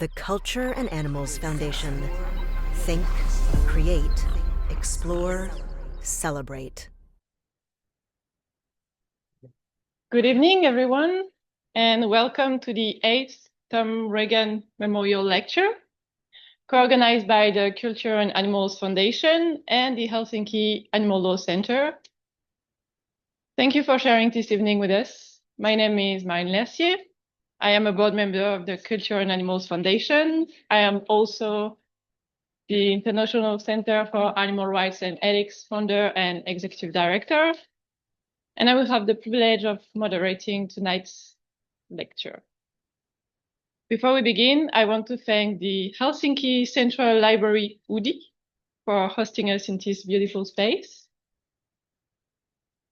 the Culture and Animals Foundation. Think, create, explore, celebrate. Good evening, everyone, and welcome to the 8th Tom Regan Memorial Lecture, co-organized by the Culture and Animals Foundation and the Helsinki Animal Law Center. Thank you for sharing this evening with us. My name is Lercier. I am a board member of the Culture and Animals Foundation. I am also the International Center for Animal Rights and Ethics founder and executive director. And I will have the privilege of moderating tonight's lecture. Before we begin, I want to thank the Helsinki Central Library, Oodi, for hosting us in this beautiful space,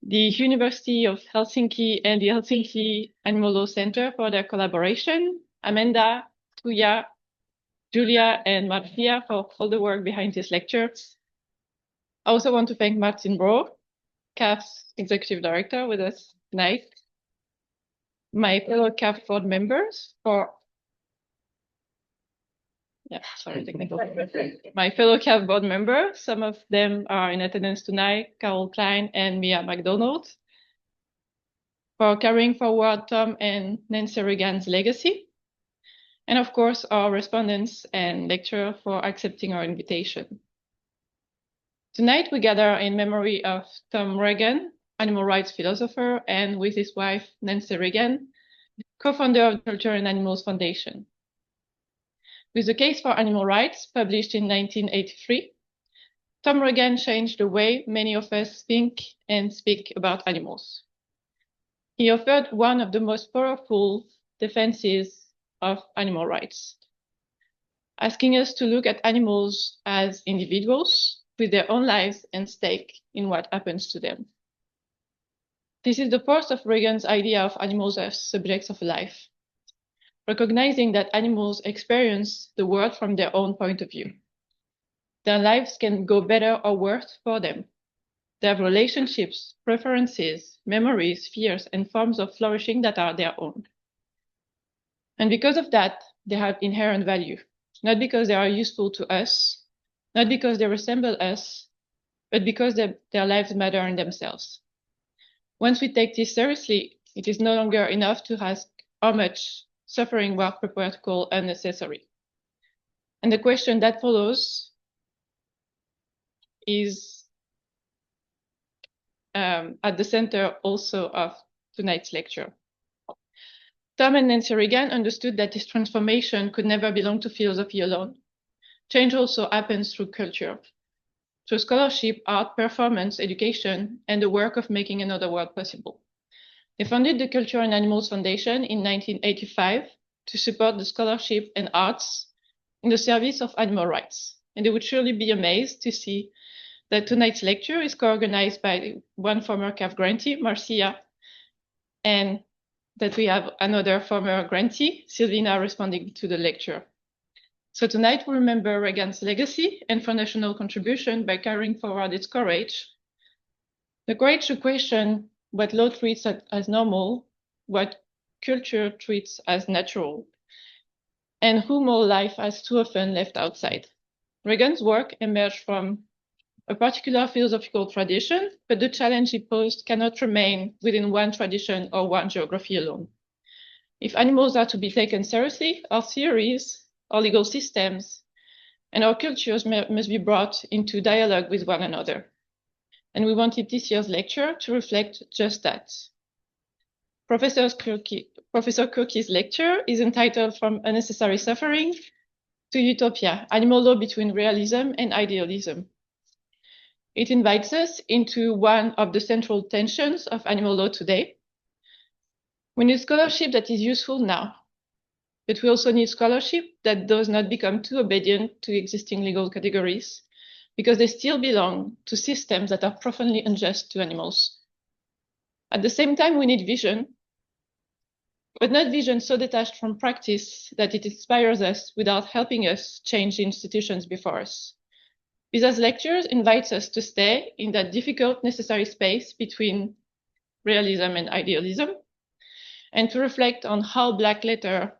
the University of Helsinki and the Helsinki Animal Law Center for their collaboration, Amanda, Tuija, Julia, and Marcia for all the work behind this lecture. I also want to thank Martin Bro, CAF's executive director, with us tonight, my fellow CAF board members my fellow CAF board members, some of them are in attendance tonight, Carol Klein and Mia MacDonald, for carrying forward Tom and Nancy Regan's legacy, and of course our respondents and lecturer for accepting our invitation. Tonight we gather in memory of Tom Regan, animal rights philosopher, and with his wife Nancy Regan, co-founder of the Culture and Animals Foundation. With the Case for Animal Rights, published in 1983, Tom Regan changed the way many of us think and speak about animals. He offered one of the most powerful defenses of animal rights, asking us to look at animals as individuals with their own lives and stake in what happens to them. This is the first of Regan's idea of animals as subjects of life, recognizing that animals experience the world from their own point of view. Their lives can go better or worse for them. They have relationships, preferences, memories, fears, and forms of flourishing that are their own. And because of that, they have inherent value, not because they are useful to us, not because they resemble us, but because their lives matter in themselves. Once we take this seriously, it is no longer enough to ask how much suffering we are prepared to call unnecessary. And the question that follows is at the center also of tonight's lecture. Tom and Nancy Regan understood that this transformation could never belong to philosophy alone. Change also happens through culture, through scholarship, art, performance, education, and the work of making another world possible. They founded the Culture and Animals Foundation in 1985 to support the scholarship and arts in the service of animal rights. And they would surely be amazed to see that tonight's lecture is co-organized by one former CAF grantee, Marcia, and that we have another former grantee, Silvina, responding to the lecture. So tonight we remember Regan's legacy and foundational contribution by carrying forward its courage. The courage to question what law treats as normal, what culture treats as natural, and whom all life has too often left outside. Regan's work emerged from a particular philosophical tradition, but the challenge he posed cannot remain within one tradition or one geography alone. If animals are to be taken seriously, our theories, our legal systems, and our cultures must be brought into dialogue with one another. And we wanted this year's lecture to reflect just that. Professor Kurki's lecture is entitled From Unnecessary Suffering to Utopia, Animal Law Between Realism and Idealism. It invites us into one of the central tensions of animal law today. We need scholarship that is useful now, but we also need scholarship that does not become too obedient to existing legal categories, because they still belong to systems that are profoundly unjust to animals. At the same time, we need vision, but not vision so detached from practice that it inspires us without helping us change the institutions before us. Biza's lectures invites us to stay in that difficult, necessary space between realism and idealism, and to reflect on how black letter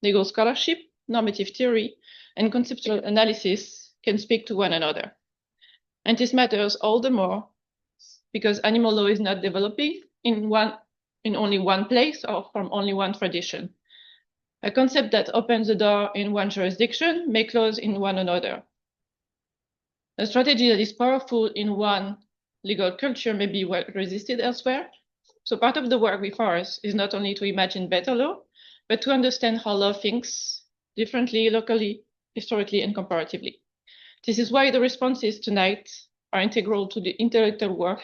legal scholarship normative theory, and conceptual analysis can speak to one another. And this matters all the more because animal law is not developing in only one place or from only one tradition. A concept that opens the door in one jurisdiction may close in one another. A strategy that is powerful in one legal culture may be well resisted elsewhere. So part of the work before us is not only to imagine better law, but to understand how law thinks differently, locally, historically, and comparatively. This is why the responses tonight are integral to the intellectual work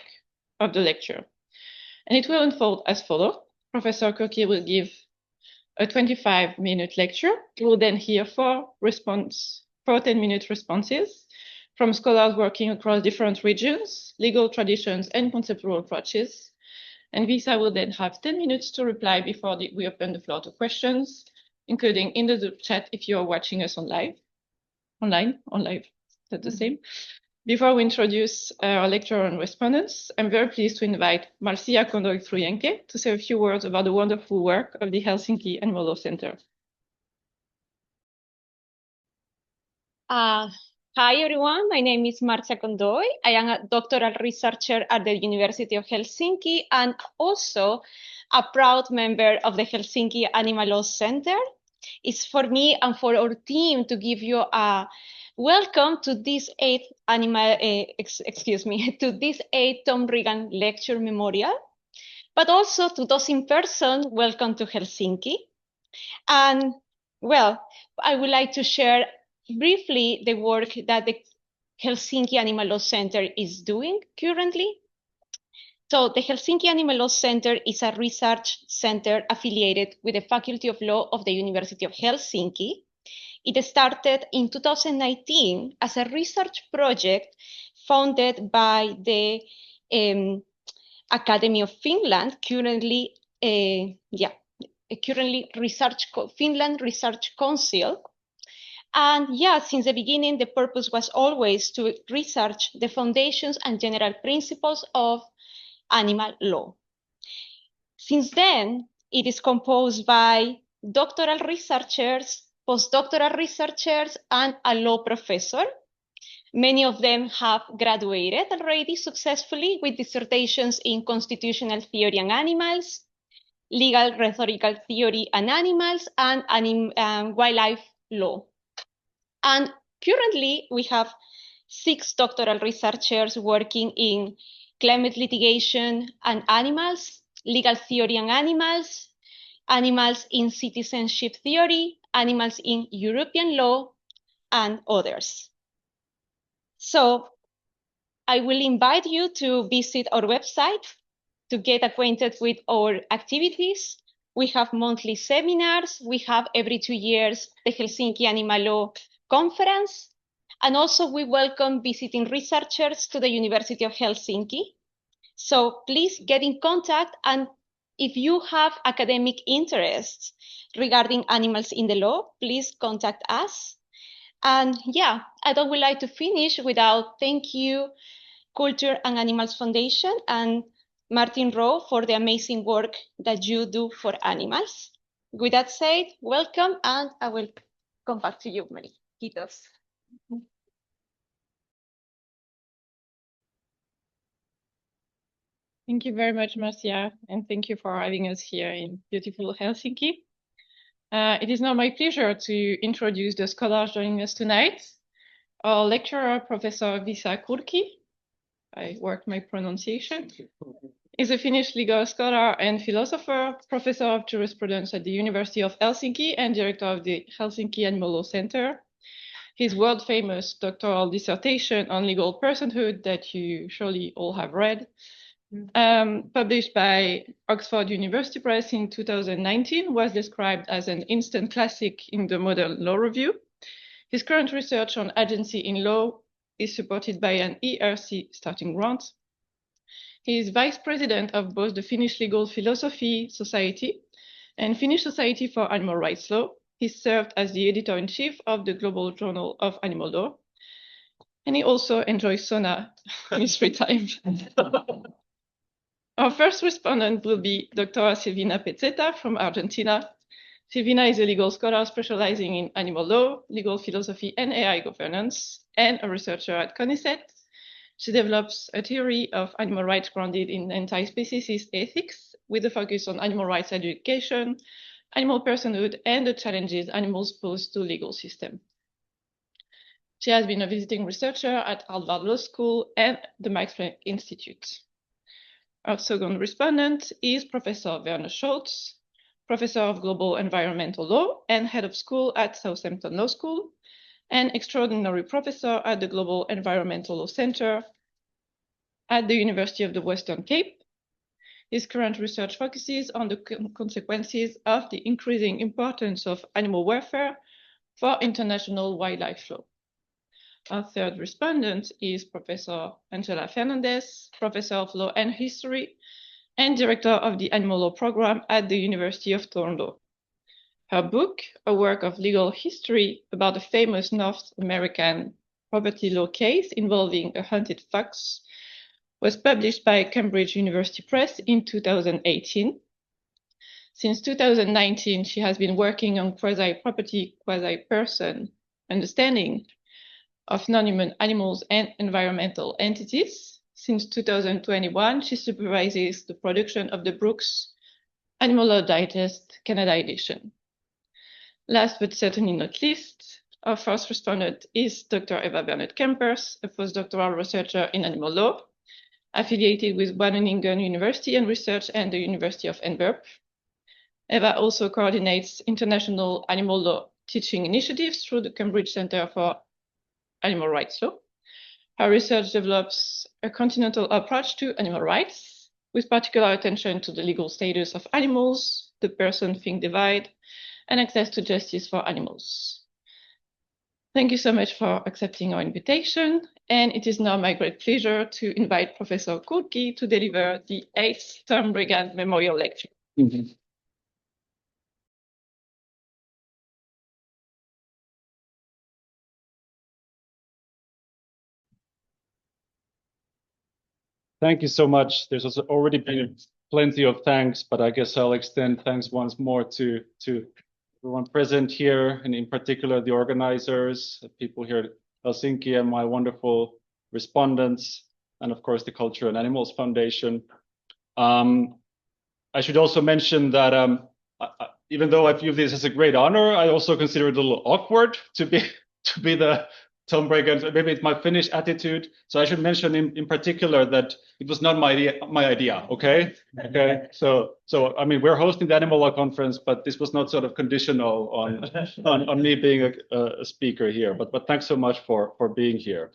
of the lecture. And it will unfold as follows. Professor Kurki will give a 25-minute lecture. We will then hear four 10-minute responses from scholars working across different regions, legal traditions, and conceptual approaches. And Visa will then have 10 minutes to reply before we open the floor to questions, including in the chat if you are watching us on live, that's the same. Before we introduce our lecturer and respondents, I'm very pleased to invite Marcia Kondoy-Truyenke to say a few words about the wonderful work of the Helsinki Animal Law Center. Hi, everyone. My name is Marcia Kondoy. I am a doctoral researcher at the University of Helsinki and also a proud member of the Helsinki Animal Law Center. It's for me and for our team to give you a welcome to this eighth Tom Regan Lecture Memorial, but also to those in person, welcome to Helsinki. And well, I would like to share briefly the work that the Helsinki Animal Law Center is doing currently. So the Helsinki Animal Law Center is a research center affiliated with the Faculty of Law of the University of Helsinki. It started in 2019 as a research project funded by the Academy of Finland, currently Finland Research Council. And since the beginning, the purpose was always to research the foundations and general principles of animal law. Since then, it is composed by doctoral researchers, postdoctoral researchers, and a law professor. Many of them have graduated already successfully with dissertations in constitutional theory and animals, legal rhetorical theory and animals, and wildlife law. And currently, we have 6 doctoral researchers working in climate litigation and animals, legal theory and animals, animals in citizenship theory, animals in European law, and others. So I will invite you to visit our website to get acquainted with our activities. We have monthly seminars. We have every 2 years the Helsinki Animal Law Conference. And also we welcome visiting researchers to the University of Helsinki. So please get in contact, and if you have academic interests regarding animals in the law, please contact us. And I would like to finish without thank you, Culture and Animals Foundation and Martin Rowe for the amazing work that you do for animals. With that said, welcome, and I will come back to you, Marie. Kiitos. Thank you very much, Marcia, and thank you for having us here in beautiful Helsinki. It is now my pleasure to introduce the scholars joining us tonight. Our lecturer, Professor Visa Kurki, I worked my pronunciation, is a Finnish legal scholar and philosopher, professor of jurisprudence at the University of Helsinki and director of the Helsinki Animal Law Center. His world-famous doctoral dissertation on legal personhood that you surely all have read, published by Oxford University Press in 2019, was described as an instant classic in the Modern Law Review. His current research on agency in law is supported by an ERC starting grant. He is vice president of both the Finnish Legal Philosophy Society and Finnish Society for Animal Rights Law. He served as the editor-in-chief of the Global Journal of Animal Law. And he also enjoys sauna in his free time. Our first respondent will be Dr. Silvina Pezzetta from Argentina. Silvina is a legal scholar specializing in animal law, legal philosophy, and AI governance, and a researcher at CONICET. She develops a theory of animal rights grounded in anti-speciesist ethics, with a focus on animal rights education, animal personhood, and the challenges animals pose to legal system. She has been a visiting researcher at Harvard Law School and the Max Planck Institute. Our second respondent is Professor Werner Scholtz, Professor of Global Environmental Law and Head of School at Southampton Law School, and Extraordinary Professor at the Global Environmental Law Center at the University of the Western Cape. His current research focuses on the consequences of the increasing importance of animal welfare for international wildlife law. Our third respondent is Professor Angela Fernandez, Professor of Law and History and Director of the Animal Law Program at the University of Toronto. Her book, a work of legal history about a famous North American property law case involving a hunted fox, was published by Cambridge University Press in 2018. Since 2019, she has been working on quasi-property, quasi-person understanding of non-human animals and environmental entities. Since 2021, she supervises the production of the Brooks Animal Law Digest Canada edition. Last but certainly not least, our first respondent is Dr. Eva Bernet-Kempers, a postdoctoral researcher in animal law, affiliated with Wageningen University and Research and the University of Antwerp. Eva also coordinates international animal law teaching initiatives through the Cambridge Center for Animal Rights Law. Her research develops a continental approach to animal rights, with particular attention to the legal status of animals, the person-thing divide, and access to justice for animals. Thank you so much for accepting our invitation, and it is now my great pleasure to invite Professor Kurki to deliver the 8th Tom Regan Memorial Lecture. Thank you so much. There's also already been plenty of thanks, but I guess I'll extend thanks once more to everyone present here, and in particular the organizers, the people here at Helsinki, and my wonderful respondents, and of course the Culture and Animals Foundation. I should also mention that even though I view this as a great honor, I also consider it a little awkward to be the Tom Regan. Maybe it's my Finnish attitude. So I should mention in particular that it was not my idea. Okay. Okay. So I mean, we're hosting the Animal Law Conference, but this was not sort of conditional on me being a speaker here. But thanks so much for being here.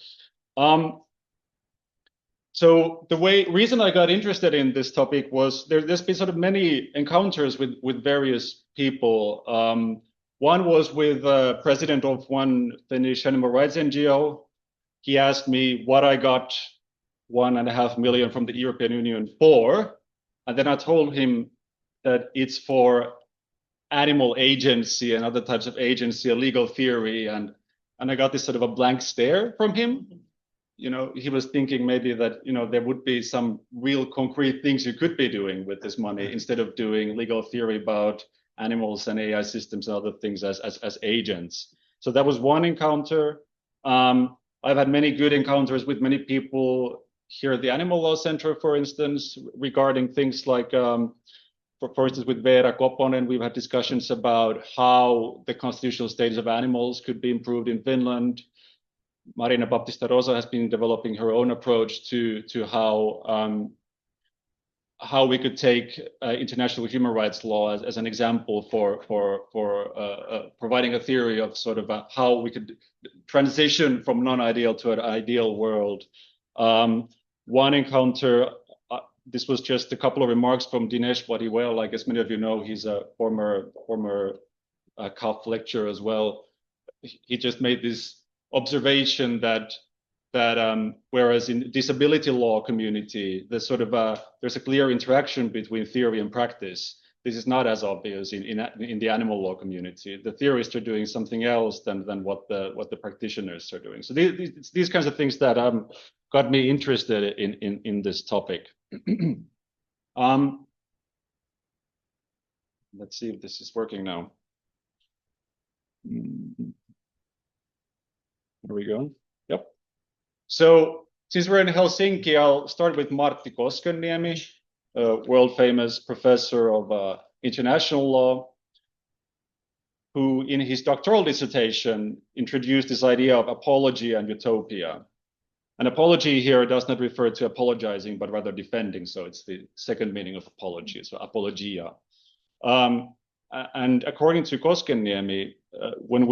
So the reason I got interested in this topic was there's been sort of many encounters with various people. One was with the president of one Finnish animal rights NGO. He asked me what I got 1.5 million from the European Union for, and then I told him that it's for animal agency and other types of agency, a legal theory, and I got this sort of a blank stare from him. You know, he was thinking maybe that, you know, there would be some real concrete things you could be doing with this money instead of doing legal theory about animals and AI systems and other things as agents. So that was one encounter. I've had many good encounters with many people here at the Animal Law Center, for instance, regarding things like, for instance, with Veera Koponen, we've had discussions about how the constitutional status of animals could be improved in Finland. Marina Baptista Rosa has been developing her own approach to how we could take international human rights law as an example for providing a theory of sort of how we could transition from non-ideal to an ideal world. One encounter, this was just a couple of remarks from Dinesh Wadiwel. I guess many of you know he's a former CAF lecturer as well. He just made this observation that whereas in disability law community, there's sort of there's a clear interaction between theory and practice. This is not as obvious in the animal law community. The theorists are doing something else than what the practitioners are doing. So these kinds of things that got me interested in this topic. Let's see if this is working now. There we go. Yep. So since we're in Helsinki, I'll start with Martti Koskenniemi, a world-famous professor of international law, who in his doctoral dissertation introduced this idea of apology and utopia. And apology here does not refer to apologizing, but rather defending. So it's the second meaning of apology, so apologia. And according to Koskenniemi, when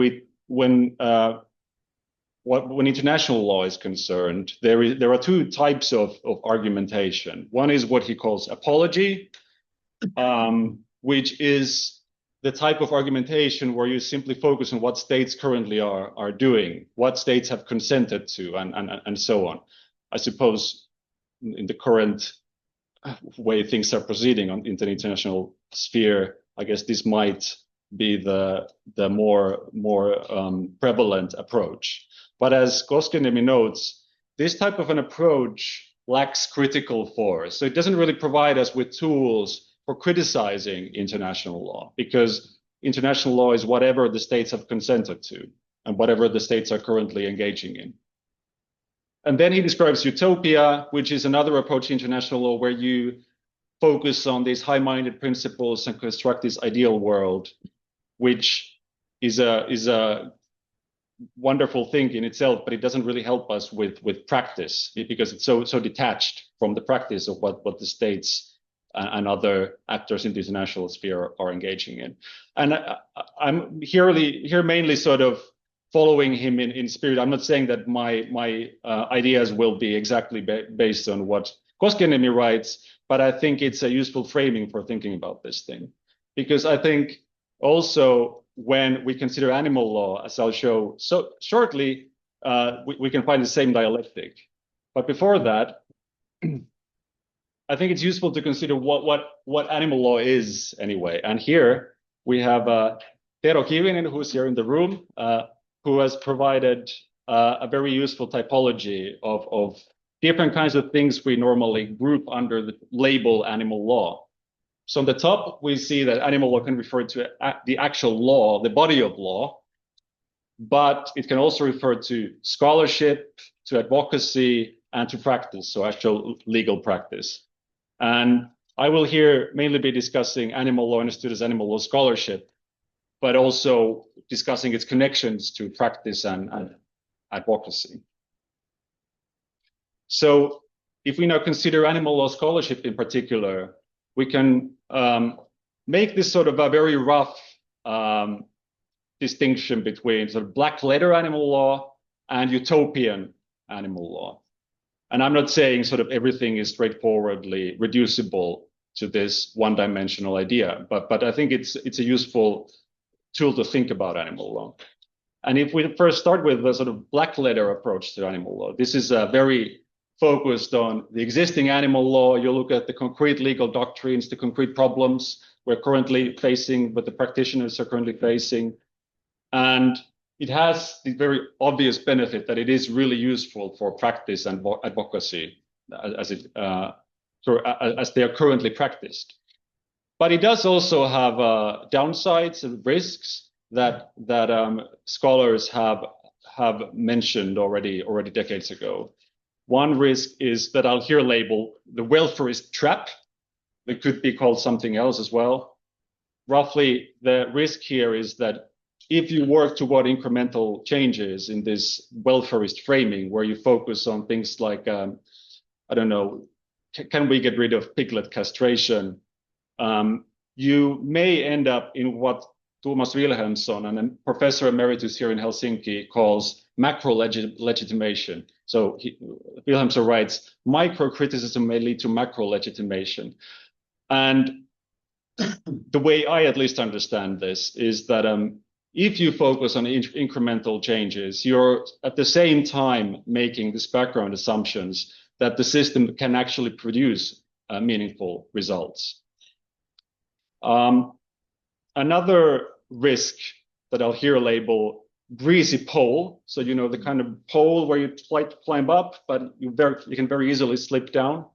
international law is concerned, there are two types of argumentation. One is what he calls apology, which is the type of argumentation where you simply focus on what states currently are doing, what states have consented to, and so on. I suppose in the current way things are proceeding in the international sphere, I guess this might be the more prevalent approach. But as Koskenniemi notes, this type of an approach lacks critical force. So it doesn't really provide us with tools for criticizing international law, because international law is whatever the states have consented to and whatever the states are currently engaging in. And then he describes utopia, which is another approach to international law where you focus on these high-minded principles and construct this ideal world, which is a wonderful thing in itself, but it doesn't really help us with practice, because it's so detached from the practice of what the states and other actors in the international sphere are engaging in. And I'm here mainly sort of following him in spirit. I'm not saying that my ideas will be exactly based on what Koskenniemi writes, but I think it's a useful framing for thinking about this thing. Because I think also when we consider animal law, as I'll show so shortly, we can find the same dialectic. But before that, I think it's useful to consider what animal law is anyway. And here we have Tero Kivinen, who's here in the room, who has provided a very useful typology of different kinds of things we normally group under the label animal law. So on the top, we see that animal law can refer to the actual law, the body of law, but it can also refer to scholarship, to advocacy, and to practice, so actual legal practice. And I will here mainly be discussing animal law understood as animal law scholarship, but also discussing its connections to practice and advocacy. So if we now consider animal law scholarship in particular, we can make this sort of a very rough distinction between sort of black letter animal law and utopian animal law. And I'm not saying sort of everything is straightforwardly reducible to this one-dimensional idea, but I think it's a useful tool to think about animal law. And if we first start with the sort of black letter approach to animal law, this is very focused on the existing animal law. You look at the concrete legal doctrines, the concrete problems we're currently facing, what the practitioners are currently facing. And it has the very obvious benefit that it is really useful for practice and advocacy as they are currently practiced. But it does also have downsides and risks that scholars have mentioned already decades ago. One risk is that I'll here label the welfarist trap. It could be called something else as well. Roughly, the risk here is that if you work toward incremental changes in this welfarist framing, where you focus on things like, I don't know, can we get rid of piglet castration? You may end up in what Thomas Wilhelmsson, and a professor emeritus here in Helsinki, calls macro-legitimation. So Wilhelmsson writes, micro-criticism may lead to macro-legitimation. And the way I at least understand this is that if you focus on incremental changes, you're at the same time making this background assumptions that the system can actually produce meaningful results. Another risk that I'll here label breezy pole. So, you know, the kind of pole where you climb up, but you can very easily slip down,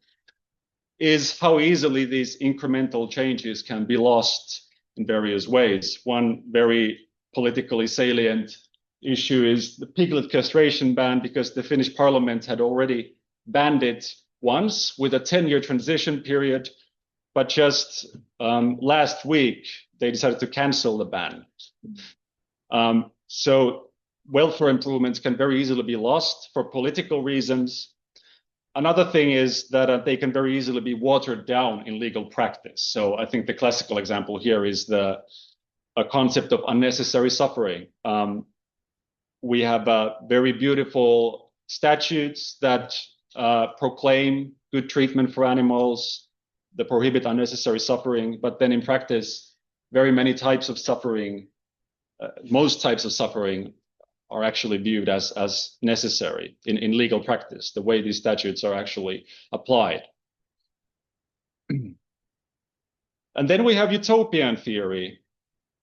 is how easily these incremental changes can be lost in various ways. One very politically salient issue is the piglet castration ban, because the Finnish parliament had already banned it once with a 10-year transition period, but just last week they decided to cancel the ban. So welfare improvements can very easily be lost for political reasons. Another thing is that they can very easily be watered down in legal practice. So I think the classical example here is the concept of unnecessary suffering. We have very beautiful statutes that proclaim good treatment for animals, that prohibit unnecessary suffering, but then in practice, very many types of suffering, most types of suffering are actually viewed as necessary in legal practice, the way these statutes are actually applied. And then we have utopian theory,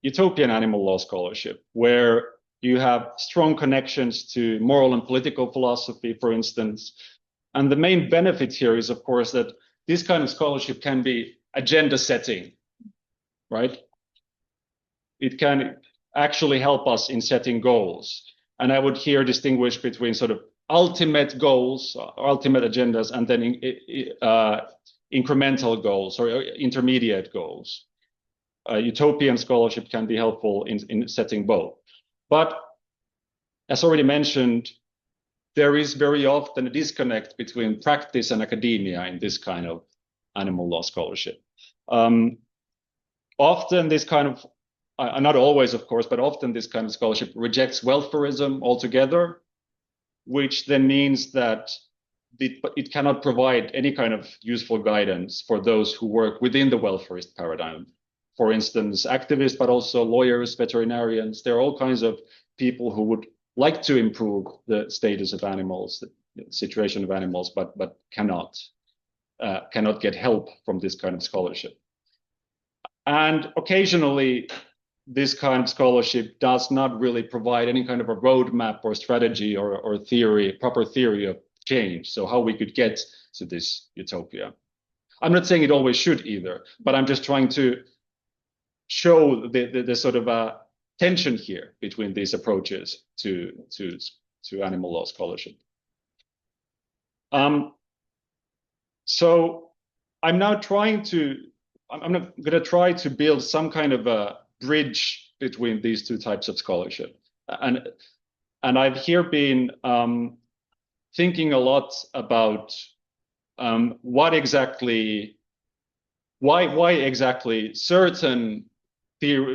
utopian animal law scholarship, where you have strong connections to moral and political philosophy, for instance. And the main benefit here is, of course, that this kind of scholarship can be agenda setting, right? It can actually help us in setting goals. And I would here distinguish between sort of ultimate goals, ultimate agendas, and then incremental goals or intermediate goals. Utopian scholarship can be helpful in setting both. But as already mentioned, there is very often a disconnect between practice and academia in this kind of animal law scholarship. Often this kind of, not always of course, but often this kind of scholarship rejects welfarism altogether, which then means that it cannot provide any kind of useful guidance for those who work within the welfarist paradigm. For instance, activists, but also lawyers, veterinarians. There are all kinds of people who would like to improve the status of animals, the situation of animals, but cannot get help from this kind of scholarship. And occasionally, this kind of scholarship does not really provide any kind of a roadmap or strategy or theory, proper theory of change. So how we could get to this utopia. I'm not saying it always should either, but I'm just trying to show the sort of tension here between these approaches to animal law scholarship. So I'm now going to try to build some kind of a bridge between these two types of scholarship. And I've here been thinking a lot about why exactly certain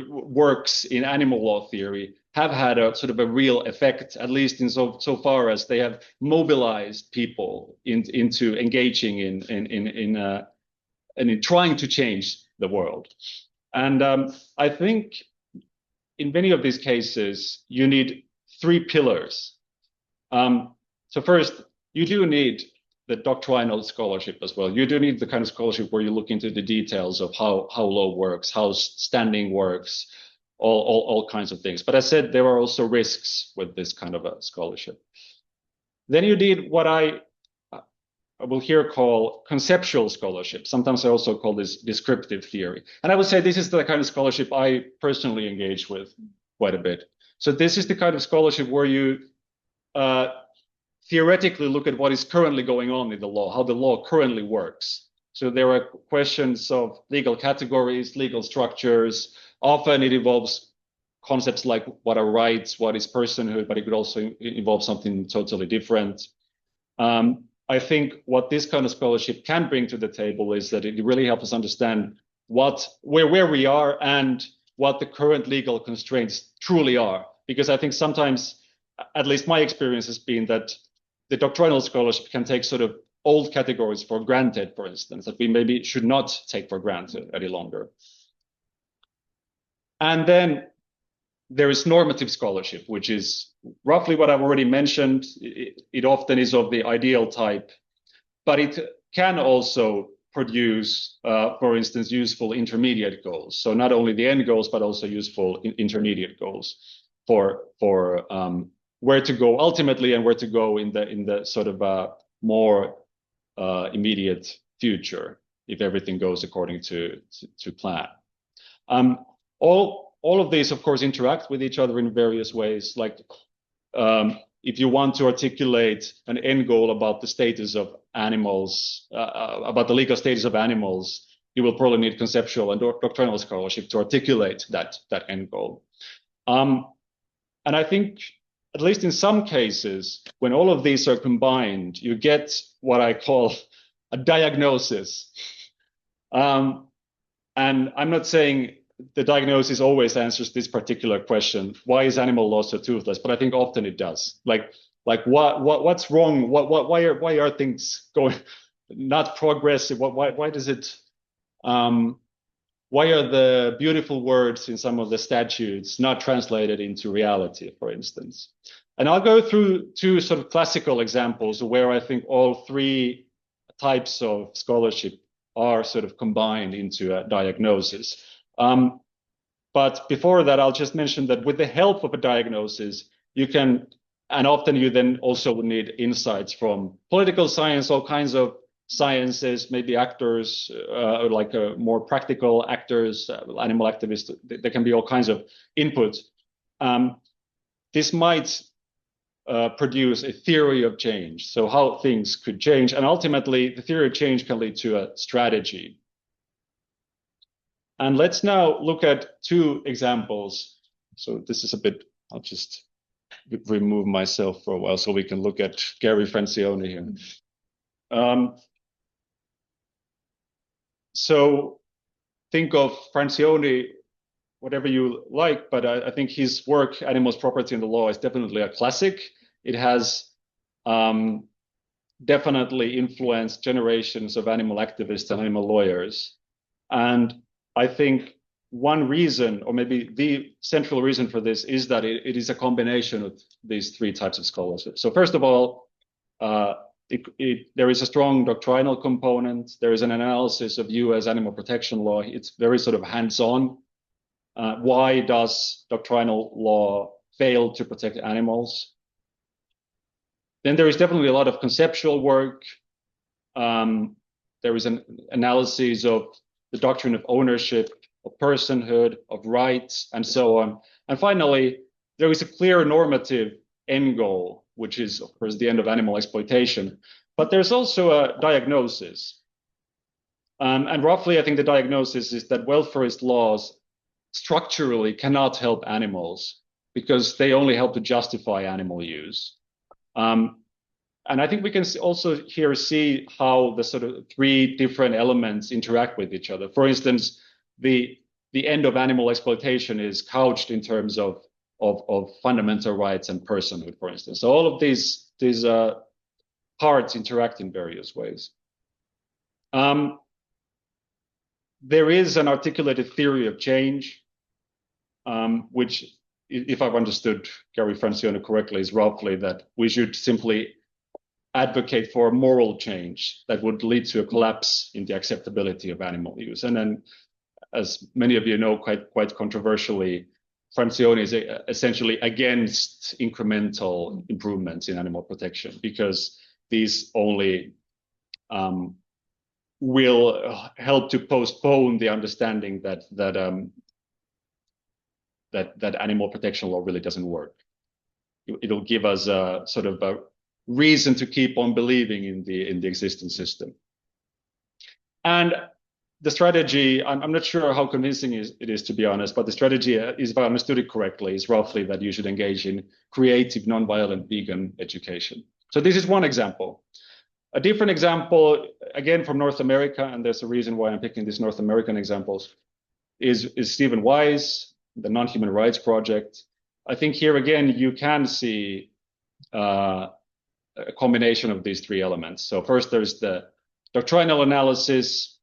works in animal law theory have had a sort of a real effect, at least in so far as they have mobilized people into engaging in trying to change the world. And I think in many of these cases, you need three pillars. So first, you do need the doctrinal scholarship as well. You do need the kind of scholarship where you look into the details of how law works, how standing works, all kinds of things. But as I said, there are also risks with this kind of a scholarship. Then you need what I will here call conceptual scholarship. Sometimes I also call this descriptive theory. And I would say this is the kind of scholarship I personally engage with quite a bit. So this is the kind of scholarship where you theoretically look at what is currently going on in the law, how the law currently works. So there are questions of legal categories, legal structures. Often it involves concepts like what are rights, what is personhood, but it could also involve something totally different. I think what this kind of scholarship can bring to the table is that it really helps us understand where we are and what the current legal constraints truly are. Because I think sometimes, at least my experience has been that the doctrinal scholarship can take sort of old categories for granted, for instance, that we maybe should not take for granted any longer. And then there is normative scholarship, which is roughly what I've already mentioned. It often is of the ideal type, but it can also produce, for instance, useful intermediate goals. So not only the end goals, but also useful intermediate goals for where to go ultimately and where to go in the sort of more immediate future if everything goes according to plan. all of these, of course, interact with each other in various ways. Like if you want to articulate an end goal about the status of animals, about the legal status of animals, you will probably need conceptual and doctrinal scholarship to articulate that end goal. And I think, at least in some cases, when all of these are combined, you get what I call a diagnosis. And I'm not saying the diagnosis always answers this particular question: why is animal law so toothless? But I think often it does. Like what's wrong? Why are things going not progressive? Why does it? Why are the beautiful words in some of the statutes not translated into reality, for instance? And I'll go through two sort of classical examples where I think all three types of scholarship are sort of combined into a diagnosis. But before that, I'll just mention that with the help of a diagnosis, you can, and often you then also would need insights from political science, all kinds of sciences, maybe actors, like more practical actors, animal activists. There can be all kinds of input. This might produce a theory of change, so how things could change. And ultimately, the theory of change can lead to a strategy. And let's now look at two examples. So this is a bit, I'll just remove myself for a while so we can look at Gary Francione here. So think of Francione, whatever you like, but I think his work, Animals, Property and the Law, is definitely a classic. It has definitely influenced generations of animal activists and animal lawyers. And I think one reason, or maybe the central reason for this, is that it is a combination of these three types of scholarship. So first of all, there is a strong doctrinal component. There is an analysis of US animal protection law. It's very sort of hands-on. Why does doctrinal law fail to protect animals? Then there is definitely a lot of conceptual work. There is an analysis of the doctrine of ownership, of personhood, of rights, and so on. And finally, there is a clear normative end goal, which is, of course, the end of animal exploitation. But there's also a diagnosis. And roughly, I think the diagnosis is that welfarist laws structurally cannot help animals because they only help to justify animal use. And I think we can also here see how the sort of three different elements interact with each other. For instance, the end of animal exploitation is couched in terms of fundamental rights and personhood, for instance. So all of these parts interact in various ways. There is an articulated theory of change, which, if I've understood Gary Francione correctly, is roughly that we should simply advocate for a moral change that would lead to a collapse in the acceptability of animal use. And then, as many of you know, quite controversially, Francione is essentially against incremental improvements in animal protection because these only will help to postpone the understanding that animal protection law really doesn't work. It'll give us a sort of a reason to keep on believing in the existing system. And the strategy, I'm not sure how convincing it is, to be honest, but the strategy is, if I understood it correctly, is roughly that you should engage in creative, nonviolent vegan education. So this is one example. A different example, again from North America, and there's a reason why I'm picking these North American examples, is Stephen Wise, the Non-Human Rights Project. I think here again you can see a combination of these three elements. So first there's the doctrinal analysis,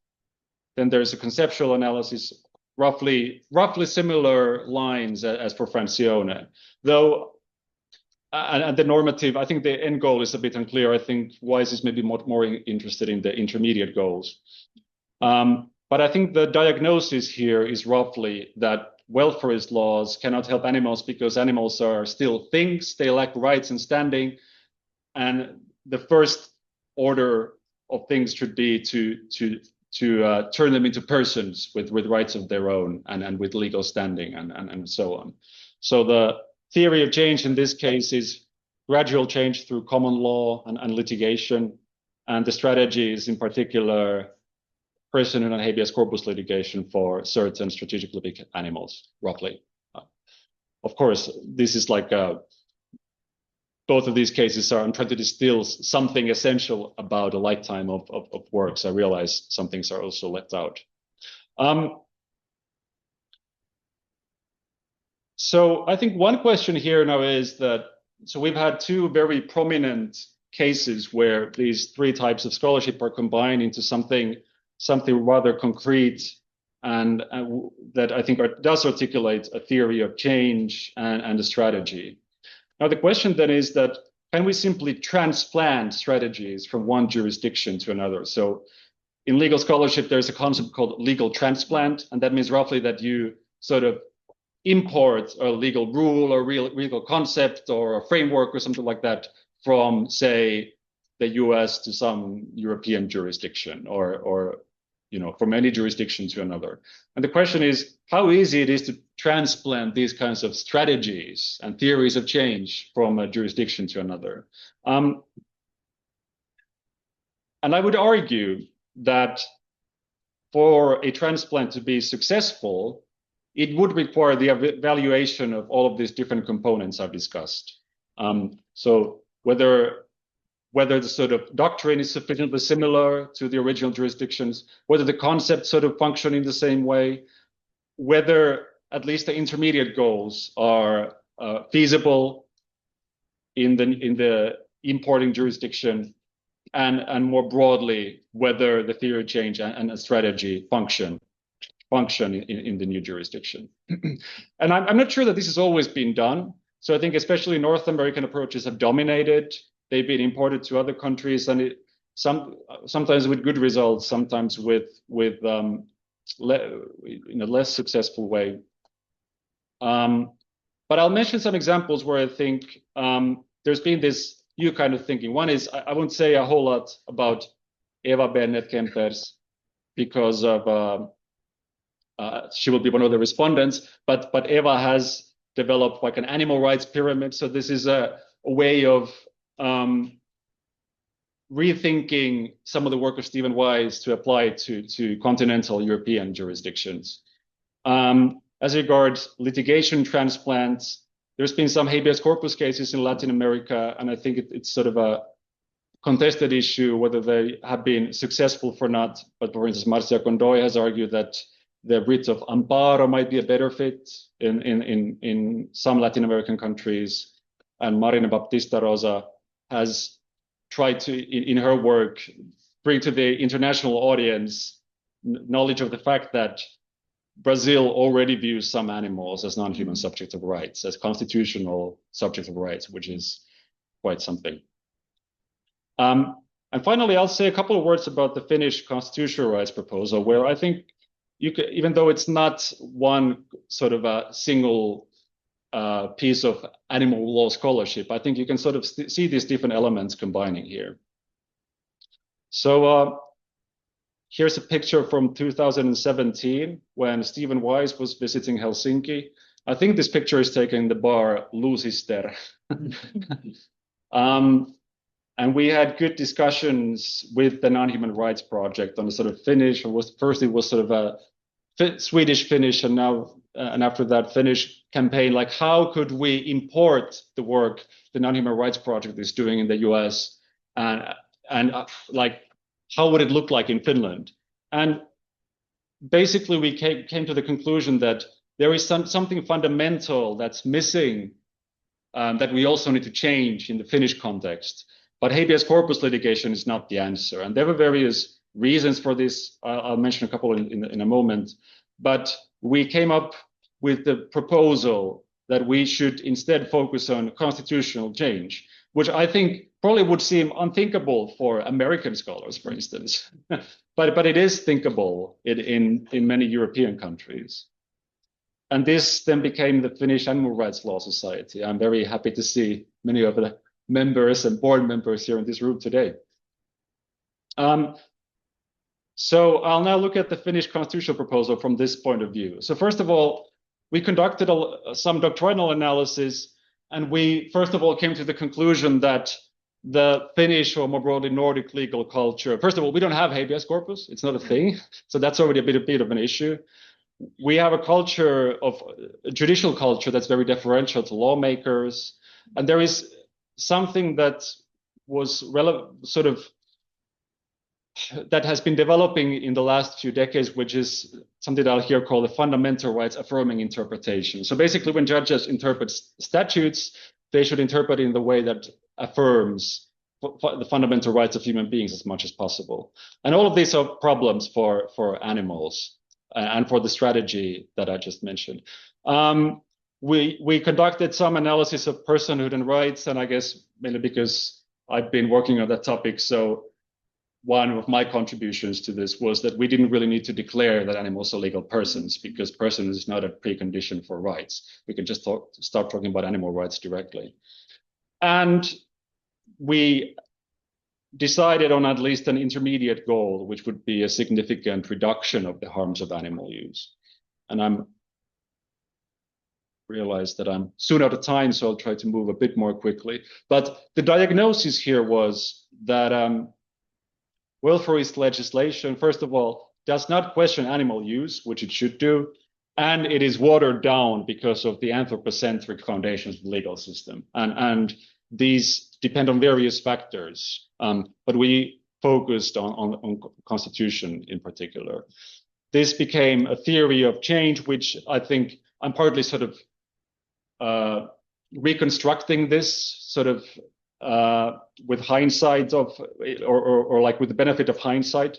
then there's a conceptual analysis, roughly similar lines as for Francione, though. And the normative, I think the end goal is a bit unclear. I think Wise is maybe more interested in the intermediate goals. But I think the diagnosis here is roughly that welfarist laws cannot help animals because animals are still things, they lack rights and standing. And the first order of things should be to turn them into persons with rights of their own and with legal standing and so on. So the theory of change in this case is gradual change through common law and litigation, and the strategy is in particular personal and habeas corpus litigation for certain strategic living animals, roughly. Of course, this is like both of these cases I'm trying to distill something essential about a lifetime of works. I realize some things are also left out. So I think one question here now is that, so we've had two very prominent cases where these three types of scholarship are combined into something rather concrete and that I think does articulate a theory of change and a strategy. Now, the question then is that, can we simply transplant strategies from one jurisdiction to another? So in legal scholarship, there's a concept called legal transplant, and that means roughly that you sort of import a legal rule or legal concept or a framework or something like that from, say, the US to some European jurisdiction or from any jurisdiction to another. And the question is how easy it is to transplant these kinds of strategies and theories of change from a jurisdiction to another. And I would argue that for a transplant to be successful, it would require the evaluation of all of these different components I've discussed. So whether the sort of doctrine is sufficiently similar to the original jurisdictions, whether the concepts sort of function in the same way, whether at least the intermediate goals are feasible in the importing jurisdiction, and more broadly, whether the theory of change and a strategy function in the new jurisdiction. And I'm not sure that this has always been done. So I think especially North American approaches have dominated. They've been imported to other countries, and sometimes with good results, sometimes in a less successful way. But I'll mention some examples where I think there's been this new kind of thinking. One is, I won't say a whole lot about Eva Bernet-Kempers because of she will be one of the respondents, but Eva has developed like an animal rights pyramid. So this is a way of rethinking some of the work of Stephen Wise to apply to continental European jurisdictions. As regards litigation transplants, there's been some habeas corpus cases in Latin America, and I think it's sort of a contested issue whether they have been successful or not. But for instance, Marcia Condoy has argued that the writ of amparo might be a better fit in some Latin American countries, and Marina Baptista Rosa has tried to, in her work, bring to the international audience knowledge of the fact that Brazil already views some animals as non-human subjects of rights, as constitutional subjects of rights, which is quite something. And finally, I'll say a couple of words about the Finnish constitutional rights proposal, where I think you could, even though it's not one sort of a single piece of animal law scholarship, I think you can sort of see these different elements combining here. So here's a picture from 2017 when Stephen Wise was visiting Helsinki. I think this picture is taken in the bar Lusister. And we had good discussions with the Non-Human Rights Project on the sort of Finnish, first it was sort of a Swedish-Finnish, and now and after that Finnish campaign, like how could we import the work the Non-Human Rights Project is doing in the US, and like how would it look like in Finland? And basically we came to the conclusion that there is something fundamental that's missing that we also need to change in the Finnish context. But habeas corpus litigation is not the answer. And there were various reasons for this. I'll mention a couple in a moment. But we came up with the proposal that we should instead focus on constitutional change, which I think probably would seem unthinkable for American scholars, for instance. but it is thinkable in many European countries. And this then became the Finnish Animal Rights Law Society. I'm very happy to see many of the members and board members here in this room today. So I'll now look at the Finnish constitutional proposal from this point of view. So first of all, we conducted some doctrinal analysis, and we first of all came to the conclusion that the Finnish, or more broadly Nordic legal culture, first of all, we don't have habeas corpus. It's not a thing. So that's already a bit of an issue. We have a culture of a judicial culture that's very deferential to lawmakers. And there is something that was that has been developing in the last few decades, which is something that I'll here call the fundamental rights affirming interpretation. So basically, when judges interpret statutes, they should interpret in the way that affirms the fundamental rights of human beings as much as possible. And all of these are problems for animals and for the strategy that I just mentioned. We conducted some analysis of personhood and rights, and I guess mainly because I've been working on that topic, so one of my contributions to this was that we didn't really need to declare that animals are legal persons, because person is not a precondition for rights. We can just start talking about animal rights directly. And we decided on at least an intermediate goal, which would be a significant reduction of the harms of animal use. And I realize that I'm soon out of time, so I'll try to move a bit more quickly. But the diagnosis here was that welfarist legislation, first of all, does not question animal use, which it should do, and it is watered down because of the anthropocentric foundations of the legal system. And these depend on various factors, but we focused on constitution in particular. This became a theory of change, which I think I'm partly sort of reconstructing this sort of with hindsight or like with the benefit of hindsight,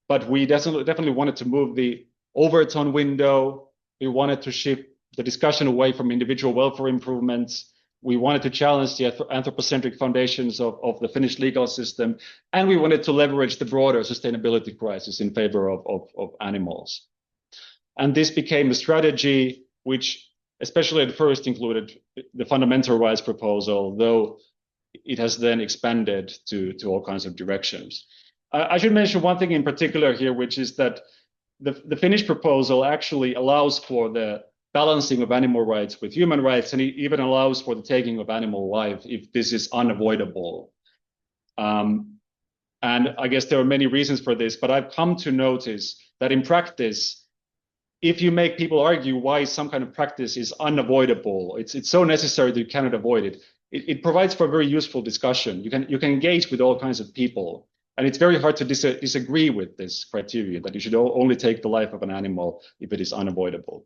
but we definitely wanted to move the overtone window. We wanted to shift the discussion away from individual welfare improvements. We wanted to challenge the anthropocentric foundations of the Finnish legal system, and we wanted to leverage the broader sustainability crisis in favor of animals. And this became a strategy which, especially at first, included the fundamental rights proposal, though it has then expanded to all kinds of directions. I should mention one thing in particular here, which is that the Finnish proposal actually allows for the balancing of animal rights with human rights, and it even allows for the taking of animal life if this is unavoidable. And I guess there are many reasons for this, but I've come to notice that in practice, if you make people argue why some kind of practice is unavoidable, it's so necessary that you cannot avoid it, it provides for a very useful discussion. You can engage with all kinds of people, and it's very hard to disagree with this criteria that you should only take the life of an animal if it is unavoidable.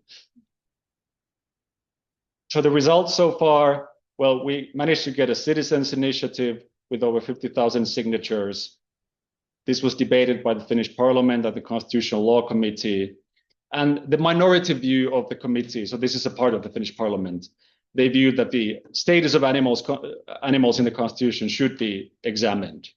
So the results so far, well, we managed to get a citizens' initiative with over 50,000 signatures. This was debated by the Finnish Parliament at the Constitutional Law Committee, and the minority view of the committee, so this is a part of the Finnish Parliament, they viewed that the status of animals in the constitution should be examined.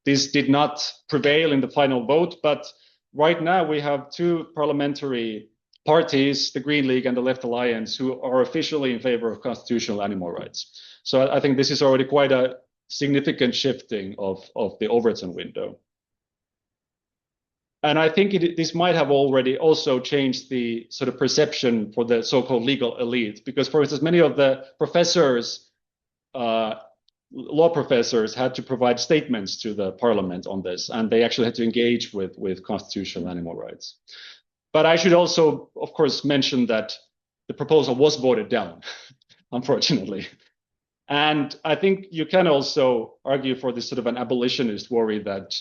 This did not prevail in the final vote, but right now we have two parliamentary parties, the Green League and the Left Alliance, who are officially in favor of constitutional animal rights. So I think this is already quite a significant shifting of the Overton window. And I think this might have already also changed the sort of perception for the so-called legal elite, because, for instance, many of the professors, law professors, had to provide statements to the parliament on this, and they actually had to engage with constitutional animal rights. But I should also, of course, mention that the proposal was voted down, unfortunately. And I think you can also argue for this sort of an abolitionist worry that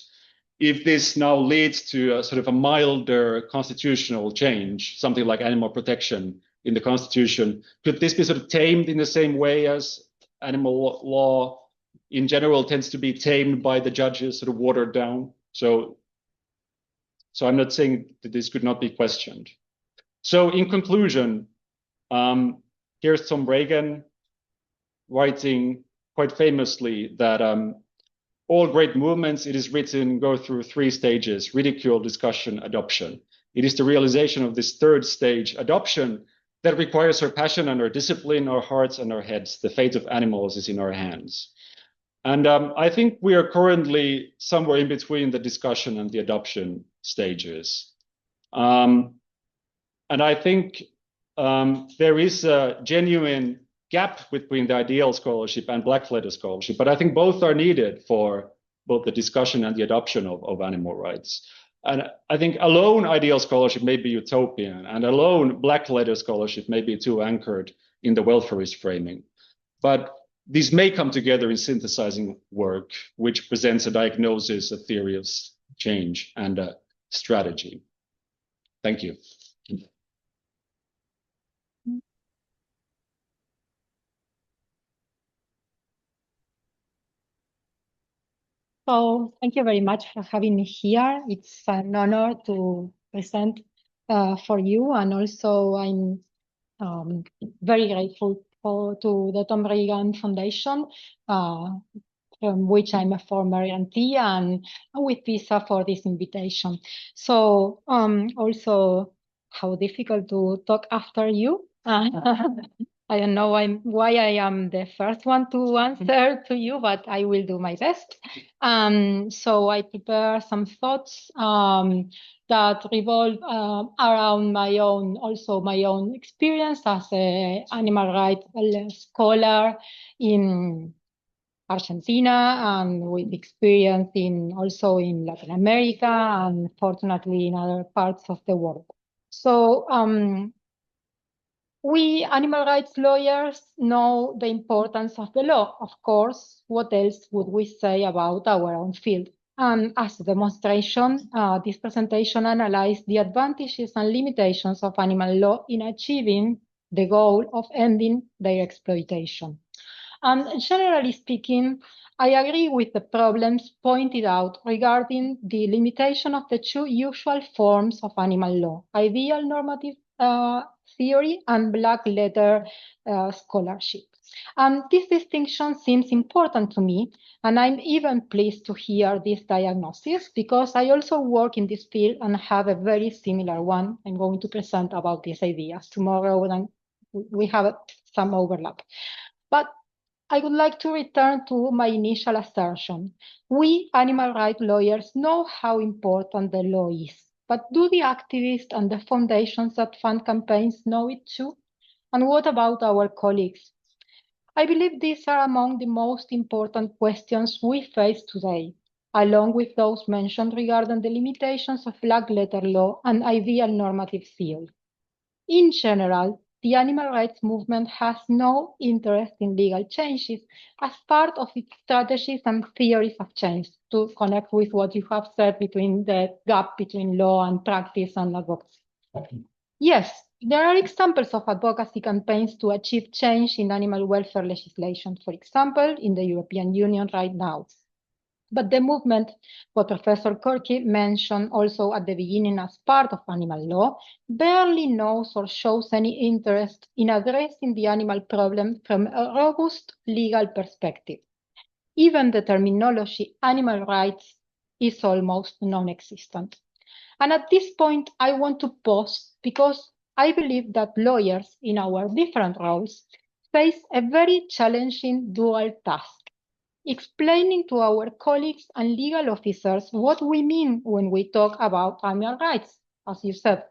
if this now leads to a sort of a milder constitutional change, something like animal protection in the constitution, could this be sort of tamed in the same way as animal law in general tends to be tamed by the judges, sort of watered down? So I'm not saying that this could not be questioned. So in conclusion, here's Tom Regan writing quite famously that all great movements, it is written, go through three stages: ridicule, discussion, adoption. It is the realization of this third stage, adoption, that requires our passion and our discipline, our hearts and our heads. The fate of animals is in our hands. And I think we are currently somewhere in between the discussion and the adoption stages. And I think there is a genuine gap between the ideal scholarship and black letter scholarship, but I think both are needed for both the discussion and the adoption of animal rights. And I think alone ideal scholarship may be utopian, and alone black letter scholarship may be too anchored in the welfarist framing. But these may come together in synthesizing work, which presents a diagnosis, a theory of change, and a strategy. Thank you. So thank you very much for having me here. It's an honor to present for you, and also I'm very grateful to the Tom Regan Foundation, from which I'm a former grantee, and with Visa for this invitation. So also how difficult to talk after you. I don't know why I am the first one to answer to you, but I will do my best. So I prepare some thoughts that revolve around my own experience as an animal rights scholar in Argentina, and with experience also in Latin America, and fortunately in other parts of the world. So we animal rights lawyers know the importance of the law. Of course, what else would we say about our own field? And as a demonstration, this presentation analyzed the advantages and limitations of animal law in achieving the goal of ending their exploitation. And generally speaking, I agree with the problems pointed out regarding the limitation of the two usual forms of animal law, ideal normative theory and black letter scholarship. And this distinction seems important to me, and I'm even pleased to hear this diagnosis, because I also work in this field and have a very similar one. I'm going to present about these ideas tomorrow, and we have some overlap. But I would like to return to my initial assertion. We animal rights lawyers know how important the law is, but do the activists and the foundations that fund campaigns know it too? And what about our colleagues? I believe these are among the most important questions we face today, along with those mentioned regarding the limitations of black letter law and ideal normative theory. In general, the animal rights movement has no interest in legal changes as part of its strategies and theories of change, to connect with what you have said between the gap between law and practice and advocacy. Yes, there are examples of advocacy campaigns to achieve change in animal welfare legislation, for example, in the European Union right now. But the movement, what Professor Kurki mentioned also at the beginning as part of animal law, barely knows or shows any interest in addressing the animal problem from a robust legal perspective. Even the terminology animal rights is almost non-existent. And at this point, I want to pause, because I believe that lawyers in our different roles face a very challenging dual task: explaining to our colleagues and legal officers what we mean when we talk about animal rights, as you said,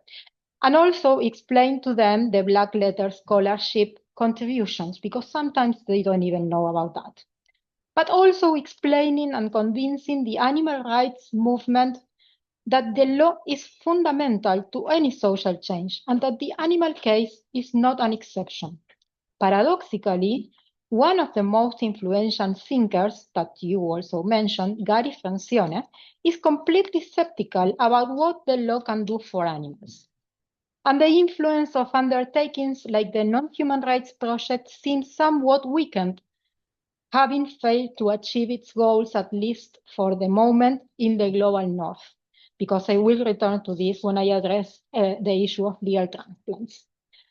and also explain to them the black letter scholarship contributions, because sometimes they don't even know about that. But also explaining and convincing the animal rights movement that the law is fundamental to any social change, and that the animal case is not an exception. Paradoxically, one of the most influential thinkers that you also mentioned, Gary Francione, is completely skeptical about what the law can do for animals. And the influence of undertakings like the Non-Human Rights Project seems somewhat weakened, having failed to achieve its goals, at least for the moment, in the global north, because I will return to this when I address the issue of legal transplants.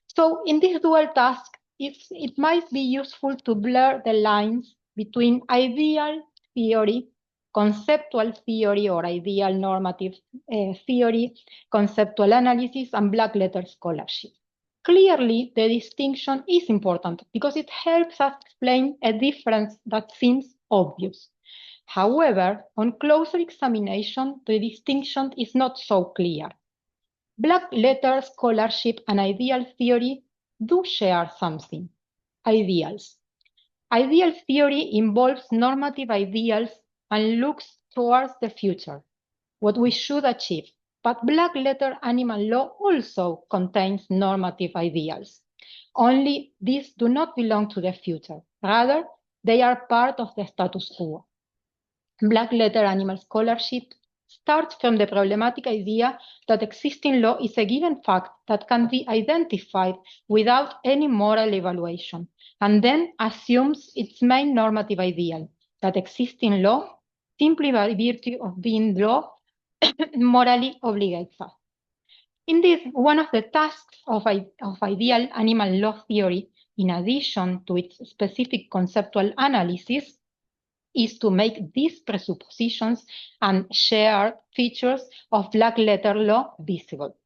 So in this dual task, it might be useful to blur the lines between ideal theory, conceptual theory or ideal normative theory, conceptual analysis, and black letter scholarship. Clearly, the distinction is important because it helps us explain a difference that seems obvious. However, on closer examination, the distinction is not so clear. Black letter scholarship and ideal theory do share something: ideals. Ideal theory involves normative ideals and looks towards the future, what we should achieve. But black letter animal law also contains normative ideals. Only these do not belong to the future. Rather, they are part of the status quo. Black letter animal scholarship starts from the problematic idea that existing law is a given fact that can be identified without any moral evaluation, and then assumes its main normative ideal, that existing law, simply by virtue of being law, morally obligates us. Indeed, one of the tasks of ideal animal law theory, in addition to its specific conceptual analysis, is to make these presuppositions and shared features of black letter law visible,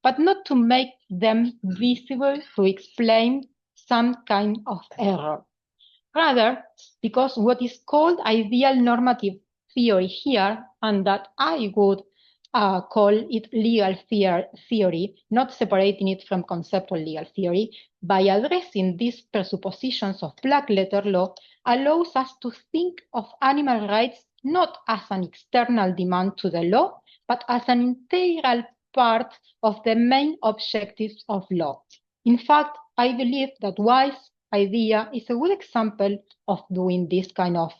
but not to make them visible to explain some kind of error. Rather, because what is called ideal normative theory here, and that I would call it legal theory, not separating it from conceptual legal theory, by addressing these presuppositions of black letter law, allows us to think of animal rights not as an external demand to the law, but as an integral part of the main objectives of law. In fact, I believe that Wise idea is a good example of doing this kind of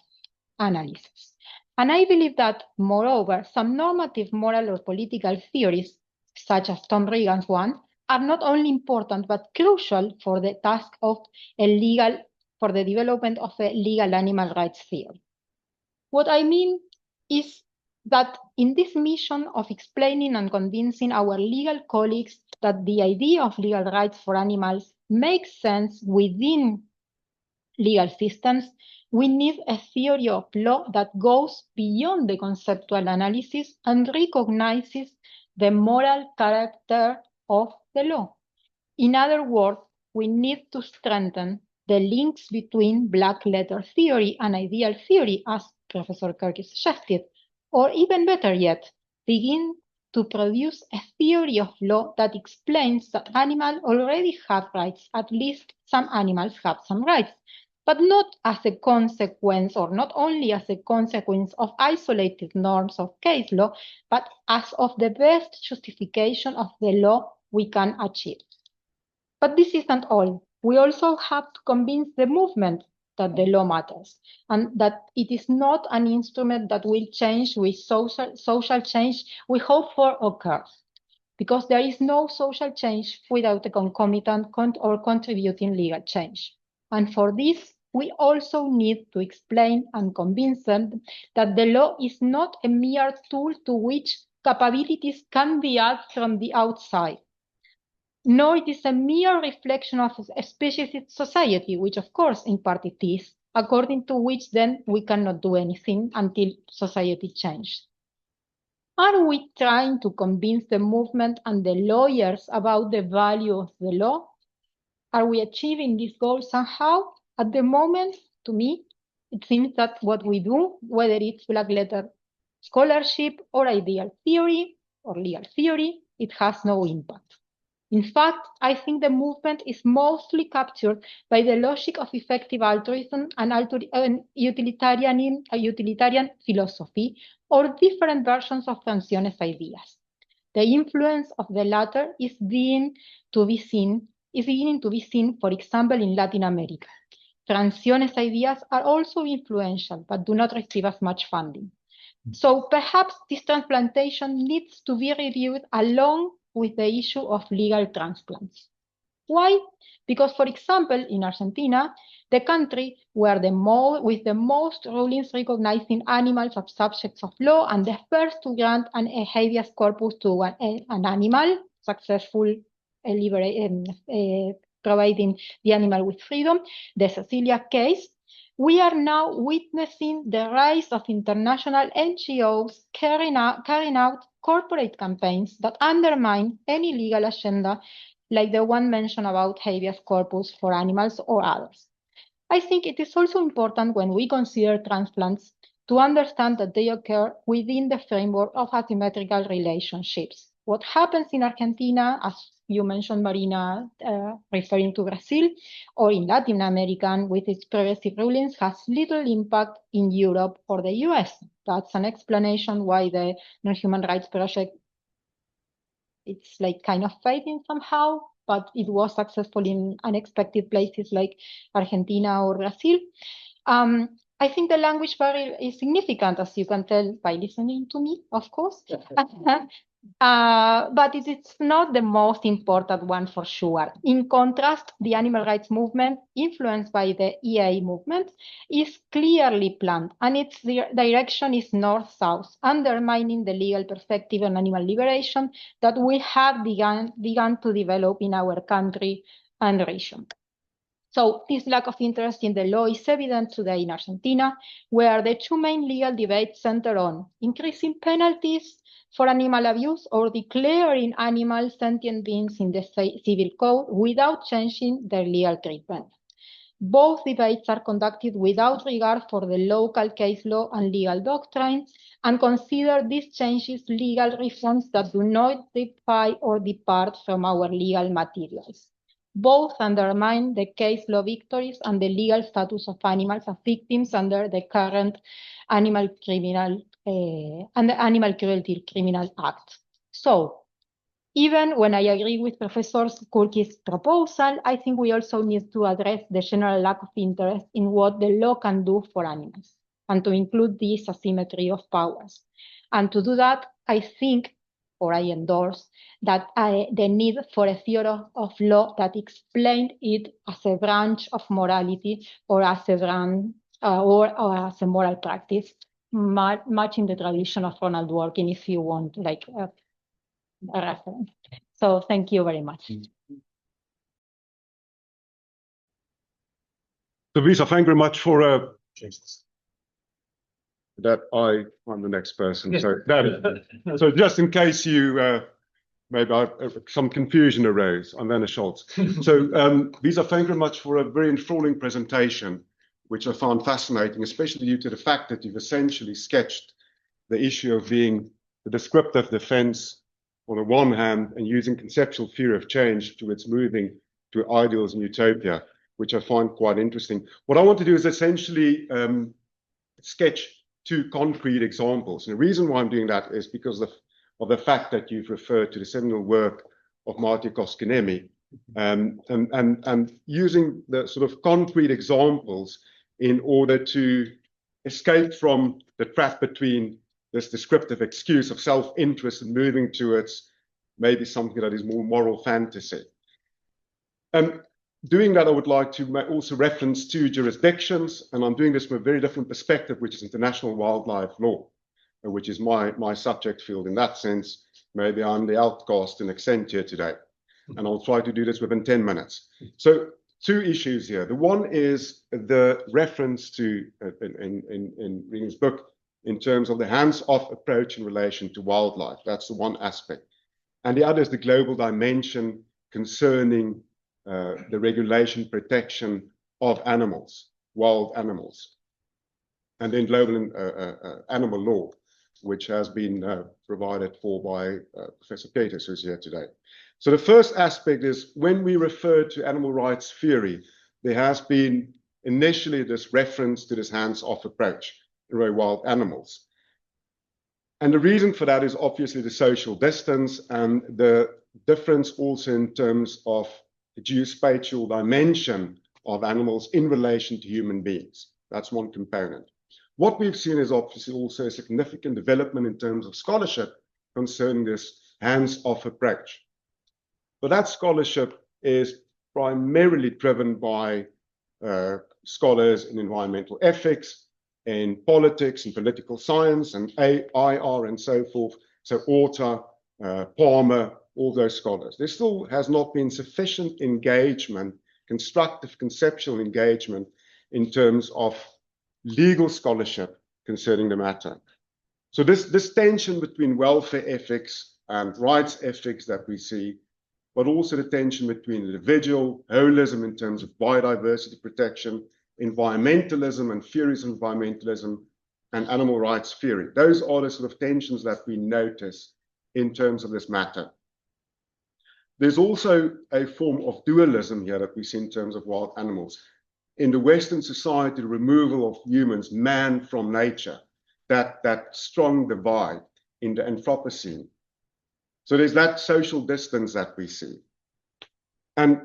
analysis. And I believe that, moreover, some normative moral or political theories, such as Tom Regan's one, are not only important but crucial for the task of for the development of a legal animal rights theory. What I mean is that in this mission of explaining and convincing our legal colleagues that the idea of legal rights for animals makes sense within legal systems, we need a theory of law that goes beyond the conceptual analysis and recognizes the moral character of the law. In other words, we need to strengthen the links between black letter theory and ideal theory, as Professor Kurki suggested, or even better yet, begin to produce a theory of law that explains that animals already have rights, at least some animals have some rights, but not as a consequence, or not only as a consequence of isolated norms of case law, but as of the best justification of the law we can achieve. But this isn't all. We also have to convince the movement that the law matters, and that it is not an instrument that will change with social change we hope for occurs, because there is no social change without a concomitant or contributing legal change. And for this, we also need to explain and convince them that the law is not a mere tool to which capabilities can be added from the outside, nor it is a mere reflection of a speciesist society, which of course in part it is, according to which then we cannot do anything until society changes. Are we trying to convince the movement and the lawyers about the value of the law? Are we achieving this goal somehow? At the moment, to me, it seems that what we do, whether it's black letter scholarship or ideal theory or legal theory, it has no impact. In fact, I think the movement is mostly captured by the logic of effective altruism and utilitarian philosophy, or different versions of Francione ideas. The influence of the latter is beginning to be seen, for example, in Latin America. Francione's ideas are also influential, but do not receive as much funding. So perhaps this transplantation needs to be reviewed along with the issue of legal transplants. Why? Because, for example, in Argentina, the country with the most rulings recognizing animals as subjects of law and the first to grant a habeas corpus to an animal, successful providing the animal with freedom, the Cecilia case, we are now witnessing the rise of international NGOs carrying out corporate campaigns that undermine any legal agenda, like the one mentioned about habeas corpus for animals or others. I think it is also important, when we consider transplants, to understand that they occur within the framework of asymmetrical relationships. What happens in Argentina, as you mentioned, Marina, referring to Brazil, or in Latin America with its progressive rulings, has little impact in Europe or the US. That's an explanation why the Non-Human Rights Project, it's like kind of fading somehow, but it was successful in unexpected places like Argentina or Brazil. I think the language barrier is significant, as you can tell by listening to me, of course. But it's not the most important one for sure. In contrast, the animal rights movement, influenced by the EA movement, is clearly planned, and its direction is north-south, undermining the legal perspective on animal liberation that we have begun to develop in our country and region. So this lack of interest in the law is evident today in Argentina, where the two main legal debates center on increasing penalties for animal abuse or declaring animals sentient beings in the civil code without changing their legal treatment. Both debates are conducted without regard for the local case law and legal doctrine, and consider these changes legal reforms that do not defy or depart from our legal materials. Both undermine the case law victories and the legal status of animals as victims under the current Animal Cruelty Criminal Act. So, even when I agree with Professor Kurki's proposal, I think we also need to address the general lack of interest in what the law can do for animals, and to include this asymmetry of powers. And to do that, I think, or I endorse, that the need for a theory of law that explained it as a branch of morality or as a branch or as a moral practice, much in the tradition of Ronald Dworkin, if you want like a reference. So thank you very much. Lisa, thank you very much for that. I'm the next person. Yes. So just in case you maybe some confusion arose, I'm Werner Scholtz. So Lisa, thank you very much for a very enthralling presentation, which I found fascinating, especially due to the fact that you've essentially sketched the issue of being the descriptive defense on the one hand and using conceptual theory of change towards moving to ideals and utopia, which I find quite interesting. What I want to do is essentially sketch two concrete examples. And the reason why I'm doing that is because of the fact that you've referred to the seminal work of Marcia Koskenemi, and using the sort of concrete examples in order to escape from the trap between this descriptive excuse of self-interest and moving towards maybe something that is more moral fantasy. Doing that, I would like to also reference two jurisdictions, and I'm doing this from a very different perspective, which is international wildlife law, which is my subject field. In that sense, maybe I'm the outcast in accent here today, and I'll try to do this within 10 minutes. So two issues here. The one is the reference to, in Regan's book, in terms of the hands-off approach in relation to wildlife. That's the one aspect. And the other is the global dimension concerning the regulation, protection of animals, wild animals, and then global animal law, which has been provided for by Professor Peters, who's here today. So the first aspect is when we refer to animal rights theory, there has been initially this reference to this hands-off approach in wild animals. And the reason for that is obviously the social distance and the difference also in terms of the geospatial dimension of animals in relation to human beings. That's one component. What we've seen is obviously also a significant development in terms of scholarship concerning this hands-off approach. But that scholarship is primarily driven by scholars in environmental ethics, in politics and political science, and IR and so forth. So Orta, Palmer, all those scholars. There still has not been sufficient engagement, constructive conceptual engagement in terms of legal scholarship concerning the matter. So this tension between welfare ethics and rights ethics that we see, but also the tension between individual, holism in terms of biodiversity protection, environmentalism and theories of environmentalism, and animal rights theory. Those are the sort of tensions that we notice in terms of this matter. There's also a form of dualism here that we see in terms of wild animals. In the Western society, the removal of humans, man from nature, that strong divide in the Anthropocene. So there's that social distance that we see. And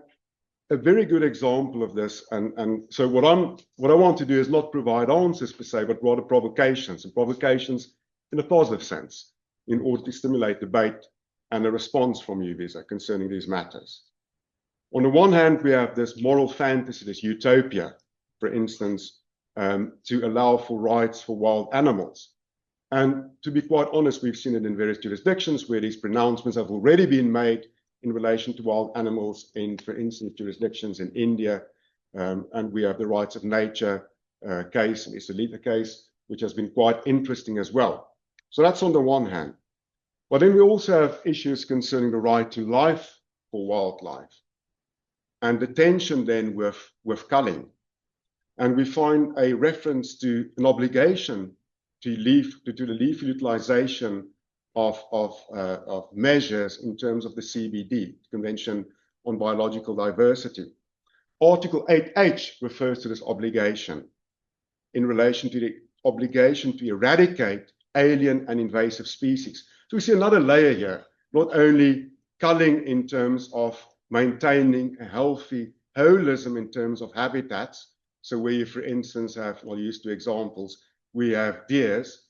a very good example of this, and so what I want to do is not provide answers per se, but rather provocations, and provocations in a positive sense, in order to stimulate debate and a response from you, Visa, concerning these matters. On the one hand, we have this moral fantasy, this utopia, for instance, to allow for rights for wild animals. And to be quite honest, we've seen it in various jurisdictions where these pronouncements have already been made in relation to wild animals in, for instance, jurisdictions in India. And we have the rights of nature case, and Isolita case, which has been quite interesting as well. So that's on the one hand. But then we also have issues concerning the right to life for wildlife, and the tension then with culling. And we find a reference to an obligation to the lethal utilization of measures in terms of the CBD, Convention on Biological Diversity. Article 8H refers to this obligation in relation to the obligation to eradicate alien and invasive species. So we see another layer here, not only culling in terms of maintaining a healthy holism in terms of habitats. So where you, for instance, have, well, use two examples, we have deers,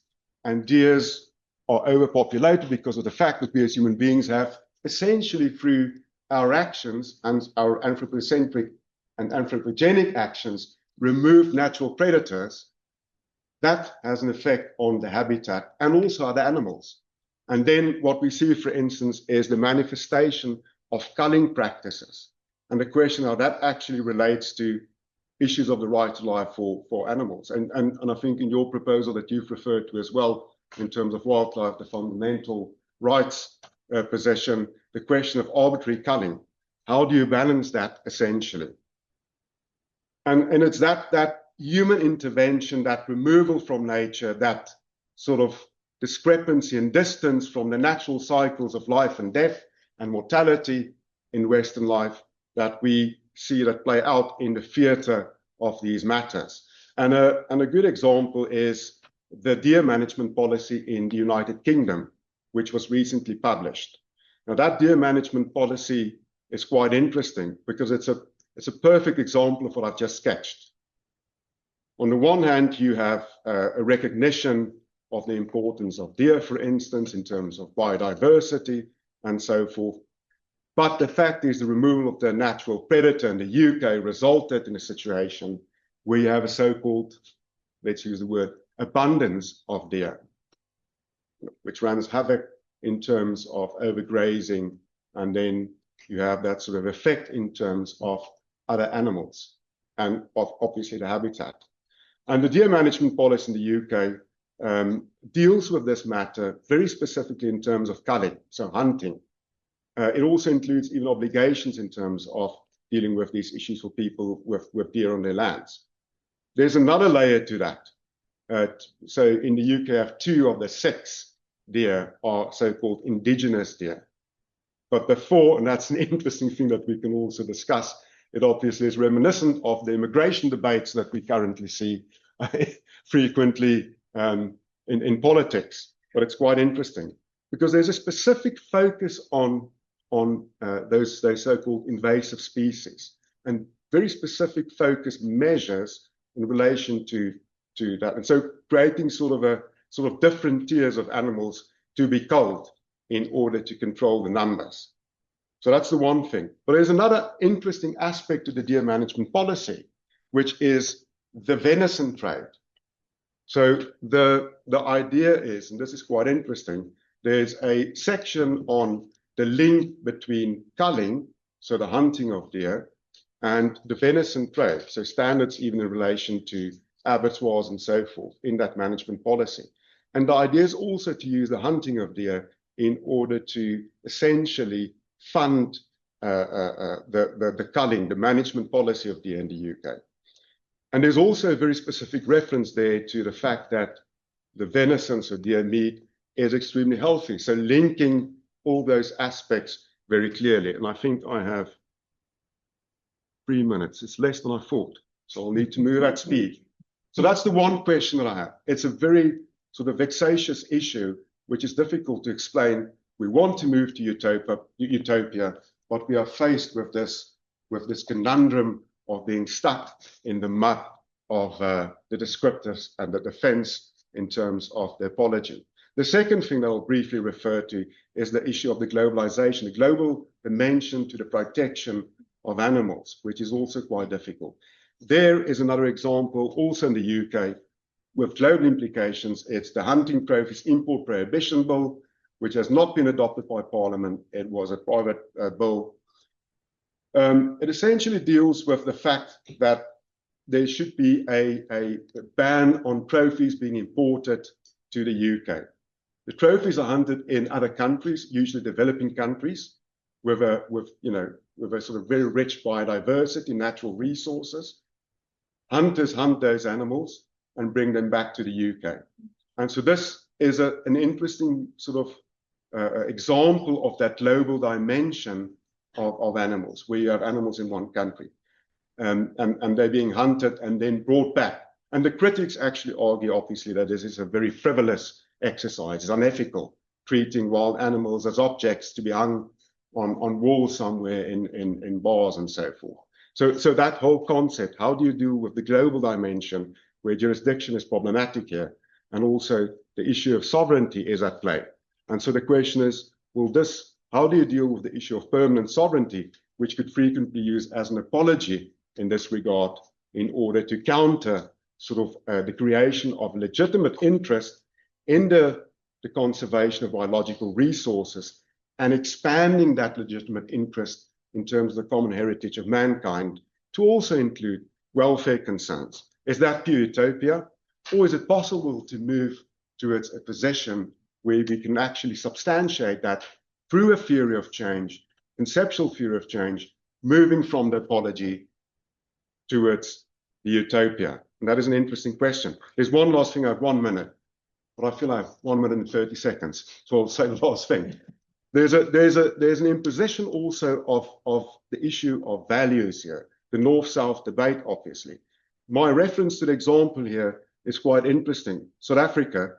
and deers are overpopulated because of the fact that we as human beings have essentially through our actions and our anthropocentric and anthropogenic actions removed natural predators. That has an effect on the habitat and also other animals. And then what we see, for instance, is the manifestation of culling practices, and the question how that actually relates to issues of the right to life for animals. And I think in your proposal that you've referred to as well, in terms of wildlife, the fundamental rights possession, the question of arbitrary culling, how do you balance that essentially? And it's that human intervention, that removal from nature, that sort of discrepancy and distance from the natural cycles of life and death and mortality in Western life that we see that play out in the theater of these matters. And a good example is the deer management policy in the United Kingdom, which was recently published. Now that deer management policy is quite interesting because it's a perfect example of what I've just sketched. On the one hand, you have a recognition of the importance of deer, for instance, in terms of biodiversity and so forth. But the fact is the removal of the natural predator in the UK resulted in a situation where you have a so-called, let's use the word, abundance of deer, which runs havoc in terms of overgrazing, and then you have that sort of effect in terms of other animals and of obviously the habitat. And the deer management policy in the UK deals with this matter very specifically in terms of culling, so hunting. It also includes even obligations in terms of dealing with these issues for people with deer on their lands. There's another layer to that. So in the UK, you have 2 of the 6 deer are so-called indigenous deer. But before, and that's an interesting thing that we can also discuss, it obviously is reminiscent of the immigration debates that we currently see frequently in politics. But it's quite interesting because there's a specific focus on those so-called invasive species and very specific focus measures in relation to that. And so creating sort of different tiers of animals to be culled in order to control the numbers. So that's the one thing. But there's another interesting aspect to the deer management policy, which is the venison trade. So the idea is, and this is quite interesting, there's a section on the link between culling, so the hunting of deer, and the venison trade, so standards even in relation to abattoirs and so forth in that management policy. And the idea is also to use the hunting of deer in order to essentially fund the culling, the management policy of deer in the UK. And there's also a very specific reference there to the fact that the venison, so deer meat, is extremely healthy. So linking all those aspects very clearly. And I think I have 3 minutes. It's less than I thought. So I'll need to move at speed. So that's the one question that I have. It's a very sort of vexatious issue, which is difficult to explain. We want to move to utopia, but we are faced with this conundrum of being stuck in the mud of the descriptors and the defense in terms of the apology. The second thing that I'll briefly refer to is the issue of the globalization, the global dimension to the protection of animals, which is also quite difficult. There is another example, also in the UK, with global implications. It's the Hunting Trophies Import Prohibition Bill, which has not been adopted by Parliament. It was a private bill. It essentially deals with the fact that there should be a ban on trophies being imported to the UK. The trophies are hunted in other countries, usually developing countries, with a sort of very rich biodiversity, natural resources. Hunters hunt those animals and bring them back to the UK. And so this is an interesting sort of example of that global dimension of animals, where you have animals in one country and they're being hunted and then brought back. And the critics actually argue, obviously, that this is a very frivolous exercise. It's unethical, treating wild animals as objects to be hung on walls somewhere in bars and so forth. So that whole concept, how do you deal with the global dimension where jurisdiction is problematic here, and also the issue of sovereignty is at play? And so the question is, how do you deal with the issue of permanent sovereignty, which could frequently be used as an apology in this regard in order to counter sort of the creation of legitimate interest in the conservation of biological resources and expanding that legitimate interest in terms of the common heritage of mankind to also include welfare concerns? Is that pure utopia? Or is it possible to move towards a position where we can actually substantiate that through a theory of change, conceptual theory of change, moving from the apology towards the utopia? And that is an interesting question. There's one last thing. I have 1 minute, but I feel I have 1 minute and 30 seconds. So I'll say the last thing. There's an imposition also of the issue of values here, the North-South debate, obviously. My reference to the example here is quite interesting. South Africa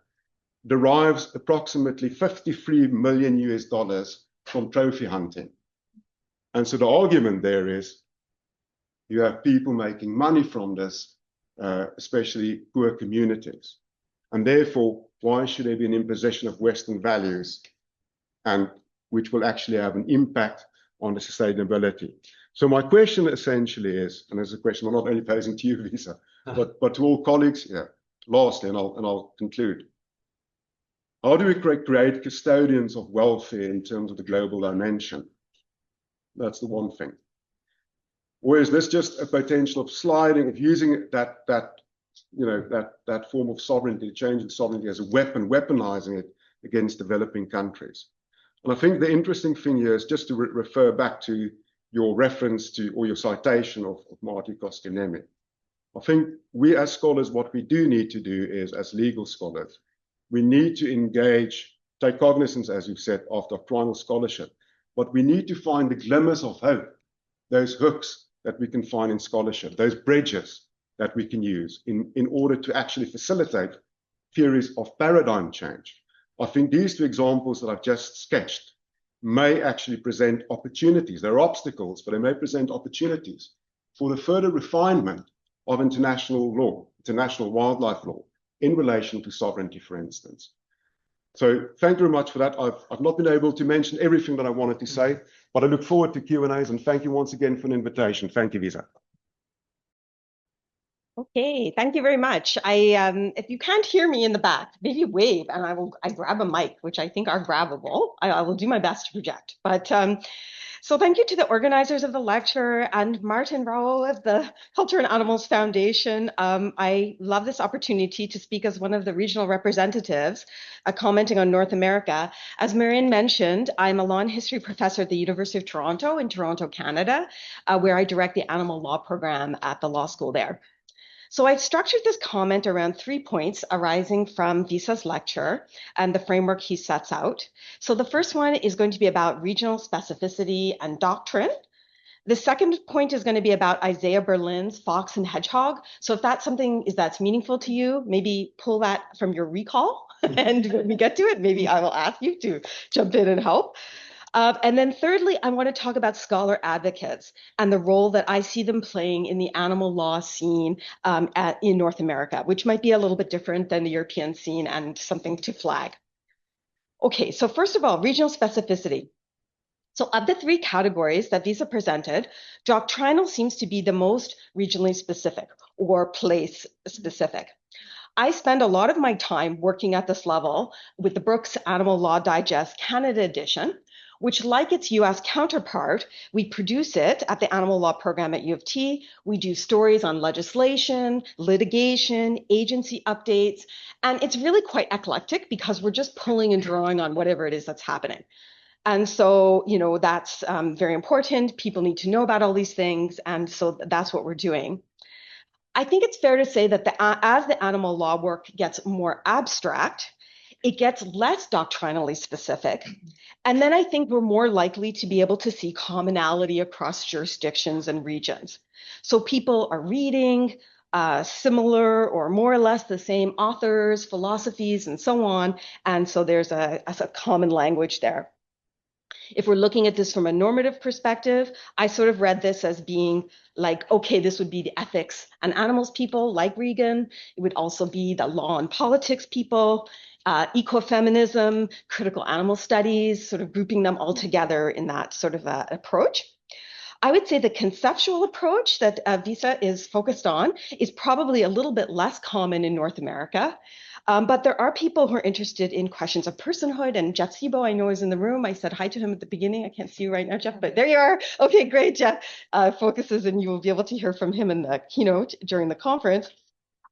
derives approximately $53 million from trophy hunting. And so the argument there is you have people making money from this, especially poor communities. And therefore, why should there be an imposition of Western values, and which will actually have an impact on the sustainability? So my question essentially is, and this is a question I'm not only posing to you, Lisa, but to all colleagues here, lastly, and I'll conclude. How do we create custodians of welfare in terms of the global dimension? That's the one thing. Or is this just a potential of sliding, of using that form of sovereignty, changing sovereignty as a weapon, weaponizing it against developing countries? And I think the interesting thing here is just to refer back to your reference to, or your citation of Marty Koskinen. I think we as scholars, what we do need to do is, as legal scholars, we need to engage, take cognizance, as you've said, of doctrinal scholarship, but we need to find the glimmers of hope, those hooks that we can find in scholarship, those bridges that we can use in order to actually facilitate theories of paradigm change. I think these two examples that I've just sketched may actually present opportunities. There are obstacles, but they may present opportunities for the further refinement of international law, international wildlife law, in relation to sovereignty, for instance. So thank you very much for that. I've not been able to mention everything that I wanted to say, but I look forward to Q&As, and thank you once again for an invitation. Thank you, Visa. Okay, thank you very much. If you can't hear me in the back, maybe wave and I grab a mic, which I think are grabbable. I will do my best to project. But so thank you to the organizers of the lecture and Martin Rao of the Culture and Animals Foundation. I love this opportunity to speak as one of the regional representatives commenting on North America. As Marianne mentioned, I'm a law and history professor at the University of Toronto in Toronto, Canada, where I direct the animal law program at the law school there. So I've structured this comment around 3 points arising from Visa's lecture and the framework he sets out. So the first one is going to be about regional specificity and doctrine. The second point is going to be about Isaiah Berlin's Fox and Hedgehog. So if that's something that's meaningful to you, maybe pull that from your recall. And when we get to it, maybe I will ask you to jump in and help. And then thirdly, I want to talk about scholar advocates and the role that I see them playing in the animal law scene in North America, which might be a little bit different than the European scene and something to flag. Okay, so first of all, regional specificity. So of the 3 categories that Visa presented, doctrinal seems to be the most regionally specific or place specific. I spend a lot of my time working at this level with the Brooks Animal Law Digest Canada edition, which, like its US counterpart, we produce it at the Animal Law program at U of T. We do stories on legislation, litigation, agency updates, and it's really quite eclectic because we're just pulling and drawing on whatever it is that's happening. And so, you know, that's very important. People need to know about all these things, and so that's what we're doing. I think it's fair to say that as the animal law work gets more abstract, it gets less doctrinally specific. And then I think we're more likely to be able to see commonality across jurisdictions and regions. So people are reading similar or more or less the same authors, philosophies, and so on. And so there's a common language there. If we're looking at this from a normative perspective, I sort of read this as being like, okay, this would be the ethics and animals people like Regan. It would also be the law and politics people, ecofeminism, critical animal studies, sort of grouping them all together in that sort of approach. I would say the conceptual approach that Visa is focused on is probably a little bit less common in North America. But there are people who are interested in questions of personhood, and Jeff Sebo, I know, is in the room. I said hi to him at the beginning. I can't see you right now, Jeff, but there you are. Okay, great. Jeff focuses, and you will be able to hear from him in the keynote during the conference.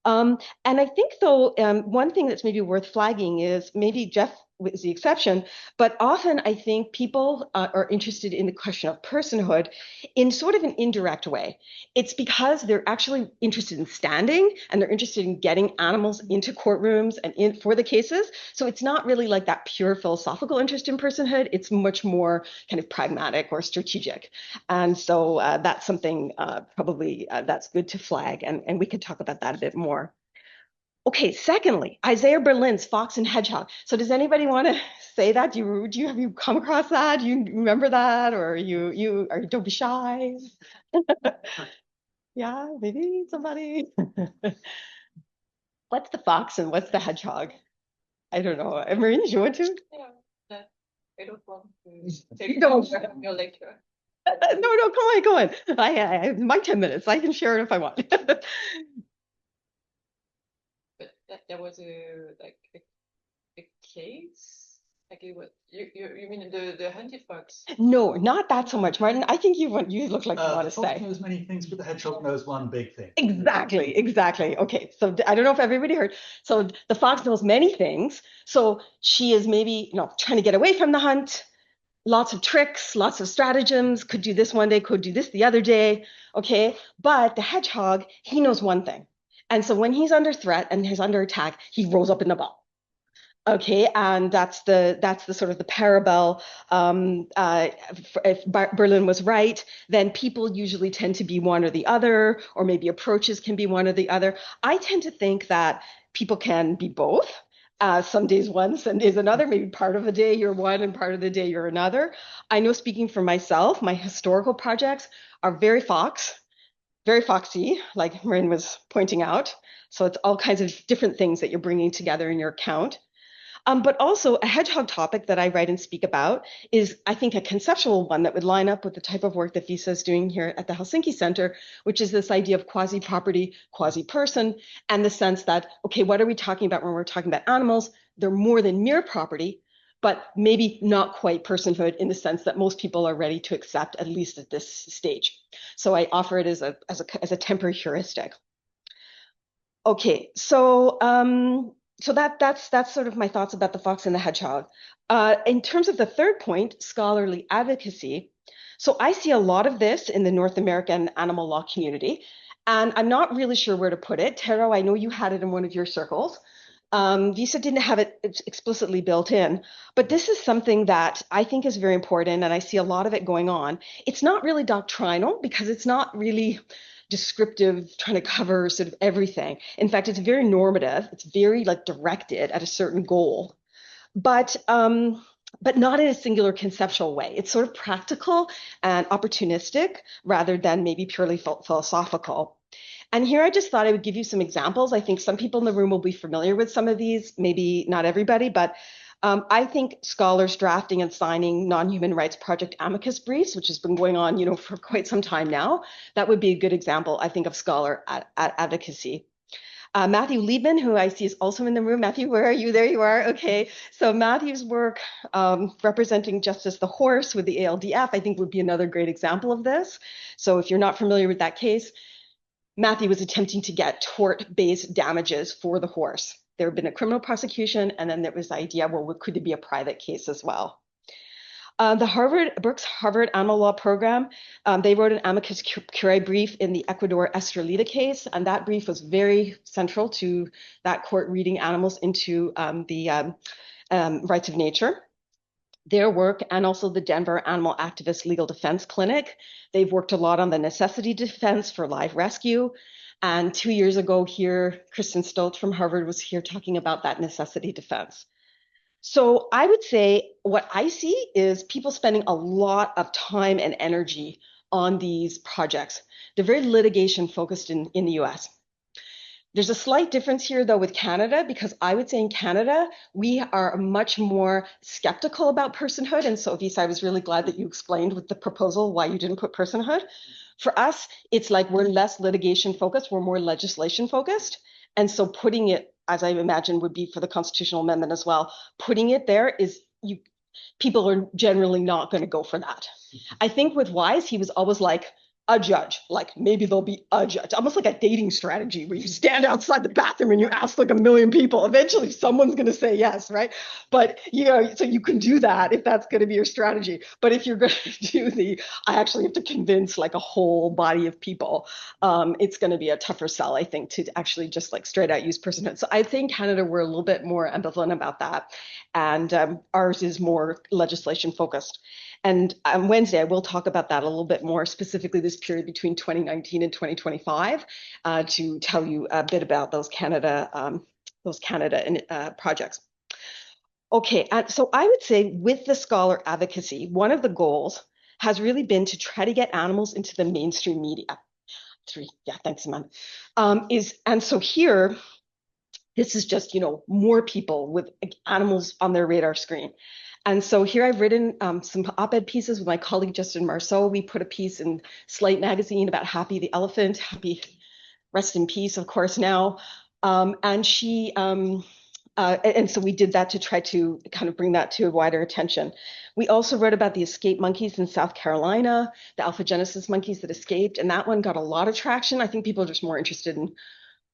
And I think, though, one thing that's maybe worth flagging is maybe Jeff is the exception, but often I think people are interested in the question of personhood in sort of an indirect way. It's because they're actually interested in standing and they're interested in getting animals into courtrooms and for the cases. So it's not really like that pure philosophical interest in personhood. It's much more kind of pragmatic or strategic. And so that's something probably that's good to flag. And we could talk about that a bit more. Okay, secondly, Isaiah Berlin's Fox and Hedgehog. So does anybody want to say that? Have you come across that? Do you remember that? Or don't be shy? Yeah, maybe somebody. What's the fox and what's the hedgehog? I don't know. Marine, do you want to? Yeah, I don't want to take your lecture. No, go on. I have my 10 minutes. I can share it if I want. There was a case. Like it was, you mean the hunted fox? No, not that so much, Martin. I think you look like you want to say. The fox knows many things, but the hedgehog knows one big thing. Exactly. Okay, so I don't know if everybody heard. So the fox knows many things. So she is maybe trying to get away from the hunt. Lots of tricks, lots of stratagems. Could do this one day, could do this the other day. Okay, but the hedgehog, he knows one thing. And so when he's under threat and he's under attack, he rolls up in the ball. Okay, and that's the sort of the parable. If Berlin was right, then people usually tend to be one or the other, or maybe approaches can be one or the other. I tend to think that people can be both. Some days one, some days another. Maybe part of the day you're one and part of the day you're another. I know, speaking for myself, my historical projects are very foxy, like Marin was pointing out. So it's all kinds of different things that you're bringing together in your account. But also a hedgehog topic that I write and speak about is, I think, a conceptual one that would line up with the type of work that Visa is doing here at the Helsinki Center, which is this idea of quasi-property, quasi-person, and the sense that, okay, what are we talking about when we're talking about animals? They're more than mere property, but maybe not quite personhood in the sense that most people are ready to accept, at least at this stage. So I offer it as a temporary heuristic. Okay, so that's sort of my thoughts about the fox and the hedgehog. In terms of the third point, scholarly advocacy. So I see a lot of this in the North American animal law community. And I'm not really sure where to put it. Tero, I know you had it in one of your circles. Visa didn't have it explicitly built in, but this is something that I think is very important, and I see a lot of it going on. It's not really doctrinal because it's not really descriptive, trying to cover sort of everything. In fact, it's very normative. It's very like directed at a certain goal, but not in a singular conceptual way. It's sort of practical and opportunistic rather than maybe purely philosophical. And here I just thought I would give you some examples. I think some people in the room will be familiar with some of these, maybe not everybody, but I think scholars drafting and signing non-human rights project amicus briefs, which has been going on, for quite some time now, that would be a good example, I think, of scholar advocacy. Matthew Liebman, who I see is also in the room. Matthew, where are you? There you are. Okay. So Matthew's work representing Justice the Horse with the ALDF, I think would be another great example of this. So if you're not familiar with that case, Matthew was attempting to get tort-based damages for the horse. There had been a criminal prosecution, and then there was the idea, well, could it be a private case as well? The Brooks Harvard Animal Law Program, they wrote an amicus curiae brief in the Ecuador Estrelita case, and that brief was very central to that court reading animals into the rights of nature. Their work, and also the Denver Animal Activist Legal Defense Clinic, they've worked a lot on the necessity defense for live rescue. And 2 years ago here, Kristen Scholtz from Harvard was here talking about that necessity defense. So I would say what I see is people spending a lot of time and energy on these projects. They're very litigation focused in the US. There's a slight difference here, though, with Canada, because I would say in Canada, we are much more skeptical about personhood. And so, Visa, I was really glad that you explained with the proposal why you didn't put personhood. For us, it's like we're less litigation focused, we're more legislation focused. And so putting it, as I imagine would be for the constitutional amendment as well, putting it there is, people are generally not going to go for that. I think with Wise, he was always like, a judge, like maybe there'll be a judge, almost like a dating strategy where you stand outside the bathroom and you ask like 1 million people. Eventually someone's going to say yes, right? But so you can do that if that's going to be your strategy. But if you're going to do I actually have to convince like a whole body of people, it's going to be a tougher sell, I think, to actually just like straight out use personhood. So I think Canada, we're a little bit more ambivalent about that. And ours is more legislation focused. And on Wednesday, I will talk about that a little bit more, specifically this period between 2019 and 2025, to tell you a bit about those Canada projects. Okay, so I would say with the scholar advocacy, one of the goals has really been to try to get animals into the mainstream media. Yeah, thanks, Amanda. And so here, this is just, more people with animals on their radar screen. And so here I've written some op-ed pieces with my colleague Justin Marceau. We put a piece in Slate magazine about Happy the elephant. Happy, rest in peace, of course, now. And so we did that to try to kind of bring that to wider attention. We also wrote about the escaped monkeys in South Carolina, the alphagenesis monkeys that escaped, and that one got a lot of traction. I think people are just more interested in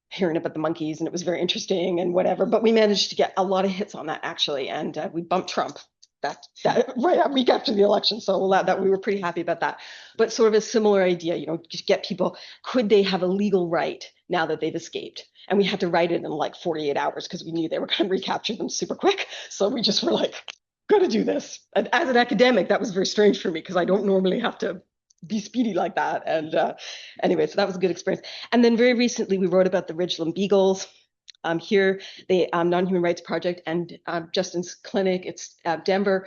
hearing about the monkeys, and it was very interesting and whatever. But we managed to get a lot of hits on that, actually, and we bumped Trump that right a week after the election. So that we were pretty happy about that. But sort of a similar idea, just get people, could they have a legal right now that they've escaped? And we had to write it in like 48 hours because we knew they were going to recapture them super quick. So we just were like, got to do this. And as an academic, that was very strange for me because I don't normally have to be speedy like that. And anyway, so that was a good experience. And then very recently, we wrote about the Ridgeland Beagles. Here, the Non-Human Rights Project and Justin's clinic, it's Denver,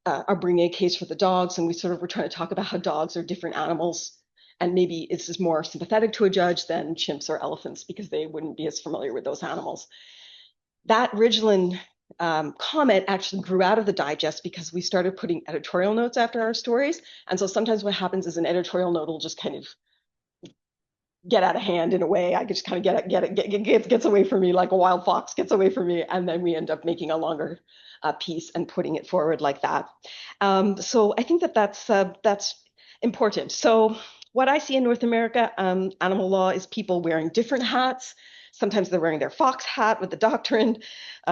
are bringing a case for the dogs. And we sort of were trying to talk about how dogs are different animals. And maybe it's just more sympathetic to a judge than chimps or elephants because they wouldn't be as familiar with those animals. That Ridgeland comment actually grew out of the digest because we started putting editorial notes after our stories. And so sometimes what happens is an editorial note will just kind of get out of hand in a way. I just kind of gets away from me like a wild fox gets away from me. And then we end up making a longer piece and putting it forward like that. So I think that's important. So what I see in North America, animal law is people wearing different hats. Sometimes they're wearing their fox hat with the doctrine.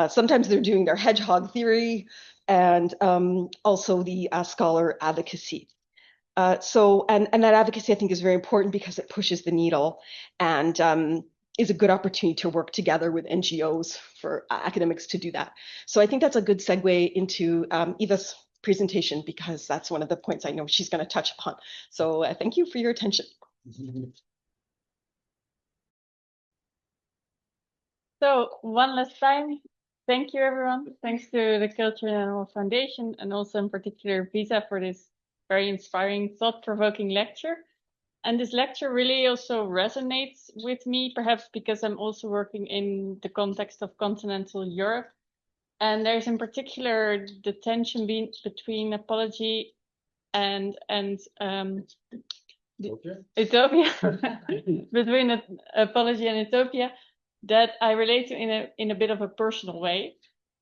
Sometimes they're doing their hedgehog theory and also the scholar advocacy. And that advocacy, I think, is very important because it pushes the needle and is a good opportunity to work together with NGOs for academics to do that. So I think that's a good segue into Eva's presentation, because that's one of the points I know she's going to touch upon. So thank you for your attention. So one last time, thank you everyone. Thanks to the Culture and Animal Foundation, and also in particular Visa for this very inspiring, thought-provoking lecture. And this lecture really also resonates with me, perhaps because I'm also working in the context of continental Europe. And there's in particular the tension between apology and Utopia, between apology and Utopia, that I relate to in a bit of a personal way,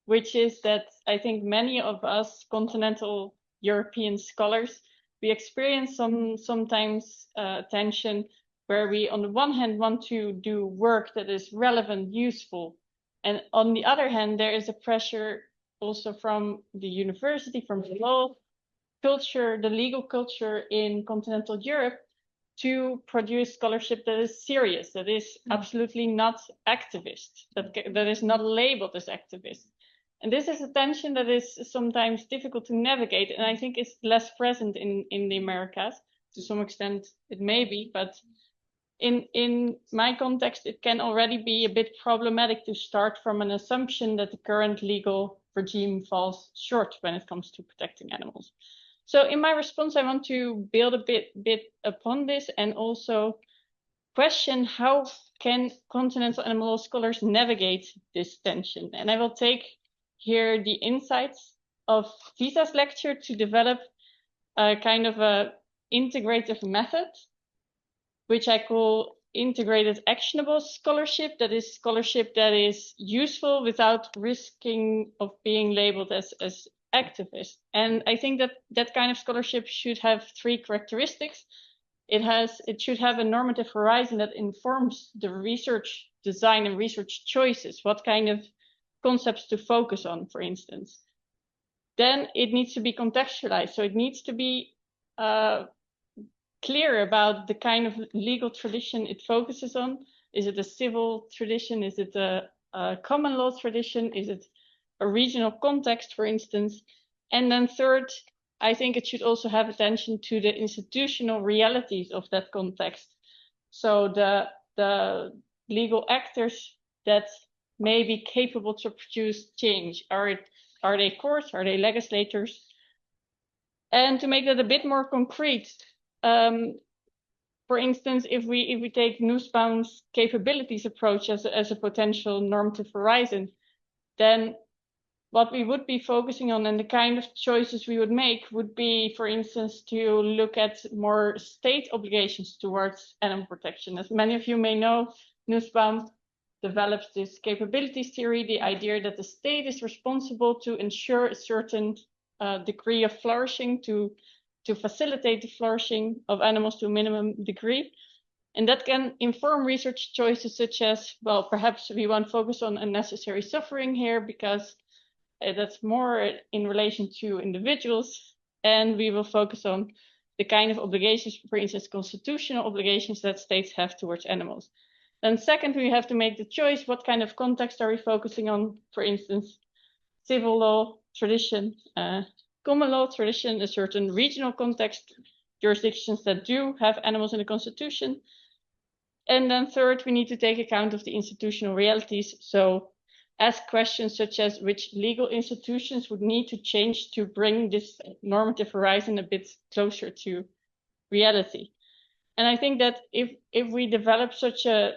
which is that I think many of us continental European scholars, we experience sometimes tension where we on the one hand want to do work that is relevant, useful, and on the other hand there is a pressure also from the university, from the law culture, the legal culture in continental Europe, to produce scholarship that is serious, that is absolutely not activist, that is not labeled as activist. And this is a tension that is sometimes difficult to navigate, and I think it's less present in the Americas. To some extent it may be, but in my context it can already be a bit problematic to start from an assumption that the current legal regime falls short when it comes to protecting animals. So in my response, I want to build a bit upon this and also question how can continental animal law scholars navigate this tension. And I will take here the insights of Visa's lecture to develop a kind of a integrative method, which I call integrated actionable scholarship. That is scholarship that is useful without risking of being labeled as activist. And I think that that kind of scholarship should have three characteristics. It should have a normative horizon that informs the research design and research choices, what kind of concepts to focus on, for instance. Then it needs to be contextualized. So it needs to be clear about the kind of legal tradition it focuses on. Is it a civil tradition? Is it a common law tradition? Is it a regional context, for instance? And then third, I think it should also have attention to the institutional realities of that context. So the legal actors that may be capable to produce change. Are they courts? Are they legislators? And to make that a bit more concrete, for instance, if we take Nussbaum's capabilities approach as a potential normative horizon, then what we would be focusing on and the kind of choices we would make would be, for instance, to look at more state obligations towards animal protection. As many of you may know, Nussbaum develops this capabilities theory, the idea that the state is responsible to ensure a certain degree of flourishing, to facilitate the flourishing of animals to a minimum degree. And that can inform research choices such as, well, perhaps we want to focus on unnecessary suffering here because that's more in relation to individuals. And we will focus on the kind of obligations, for instance, constitutional obligations that states have towards animals. Then second, we have to make the choice, what kind of context are we focusing on? For instance, civil law tradition, common law tradition, a certain regional context, jurisdictions that do have animals in the constitution. And then third, we need to take account of the institutional realities. So ask questions such as which legal institutions would need to change to bring this normative horizon a bit closer to reality. And I think that if we develop such a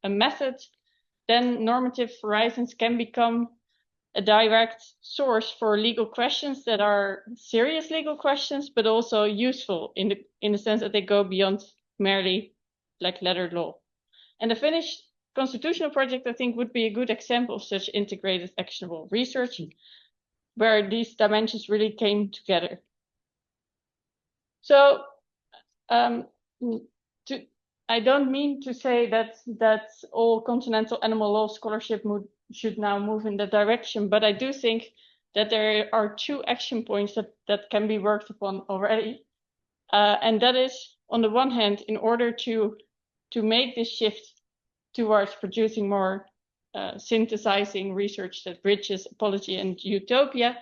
method, then normative horizons can become a direct source for legal questions that are serious legal questions, but also useful in the sense that they go beyond merely like letter law. And the Finnish constitutional project, I think, would be a good example of such integrated actionable research, where these dimensions really came together. So I don't mean to say that all continental animal law scholarship should now move in that direction, but I do think that there are two action points that can be worked upon already. And that is, on the one hand, in order to make this shift towards producing more synthesizing research that bridges apology and utopia,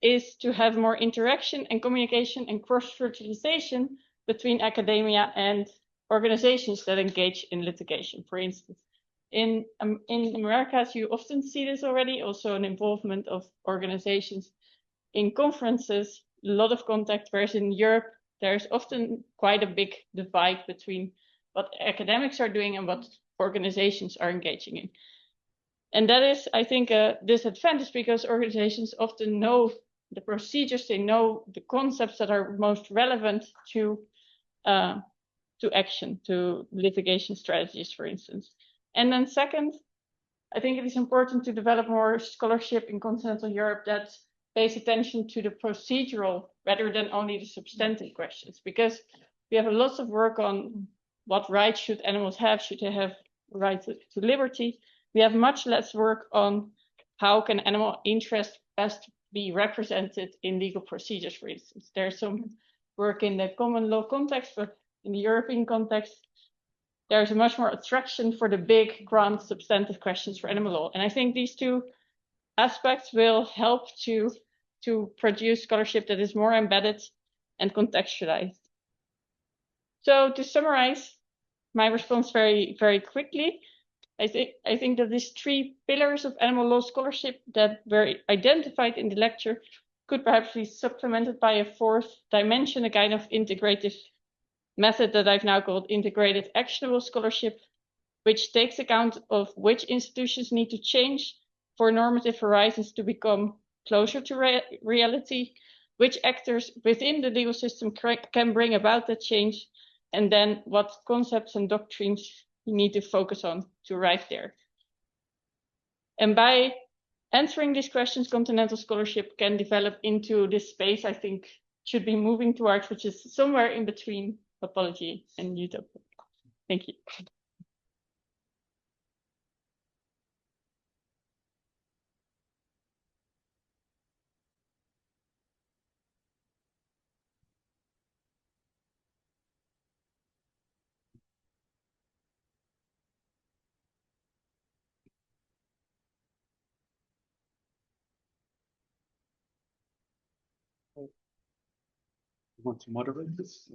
is to have more interaction and communication and cross-fertilization between academia and organizations that engage in litigation, for instance. In Americas, you often see this already, also an involvement of organizations in conferences, a lot of contact, whereas in Europe, there's often quite a big divide between what academics are doing and what organizations are engaging in. And that is, I think, a disadvantage because organizations often know the procedures, they know the concepts that are most relevant to action, to litigation strategies, for instance. And then second, I think it is important to develop more scholarship in continental Europe that pays attention to the procedural rather than only the substantive questions, because we have lots of work on what rights should animals have, should they have right to liberty. We have much less work on how can animal interest best be represented in legal procedures, for instance. There's some work in the common law context, but in the European context, there's a much more attraction for the big, grand, substantive questions for animal law. And I think these two aspects will help to produce scholarship that is more embedded and contextualized. So to summarize my response very, very quickly, I think that these three pillars of animal law scholarship that were identified in the lecture could perhaps be supplemented by a fourth dimension, a kind of integrative method that I've now called integrated actionable scholarship, which takes account of which institutions need to change for normative horizons to become closer to reality, which actors within the legal system can bring about that change, and then what concepts and doctrines you need to focus on to arrive there. And by answering these questions, continental scholarship can develop into this space I think should be moving towards, which is somewhere in between apology and utopia. Thank you. Want to moderate this?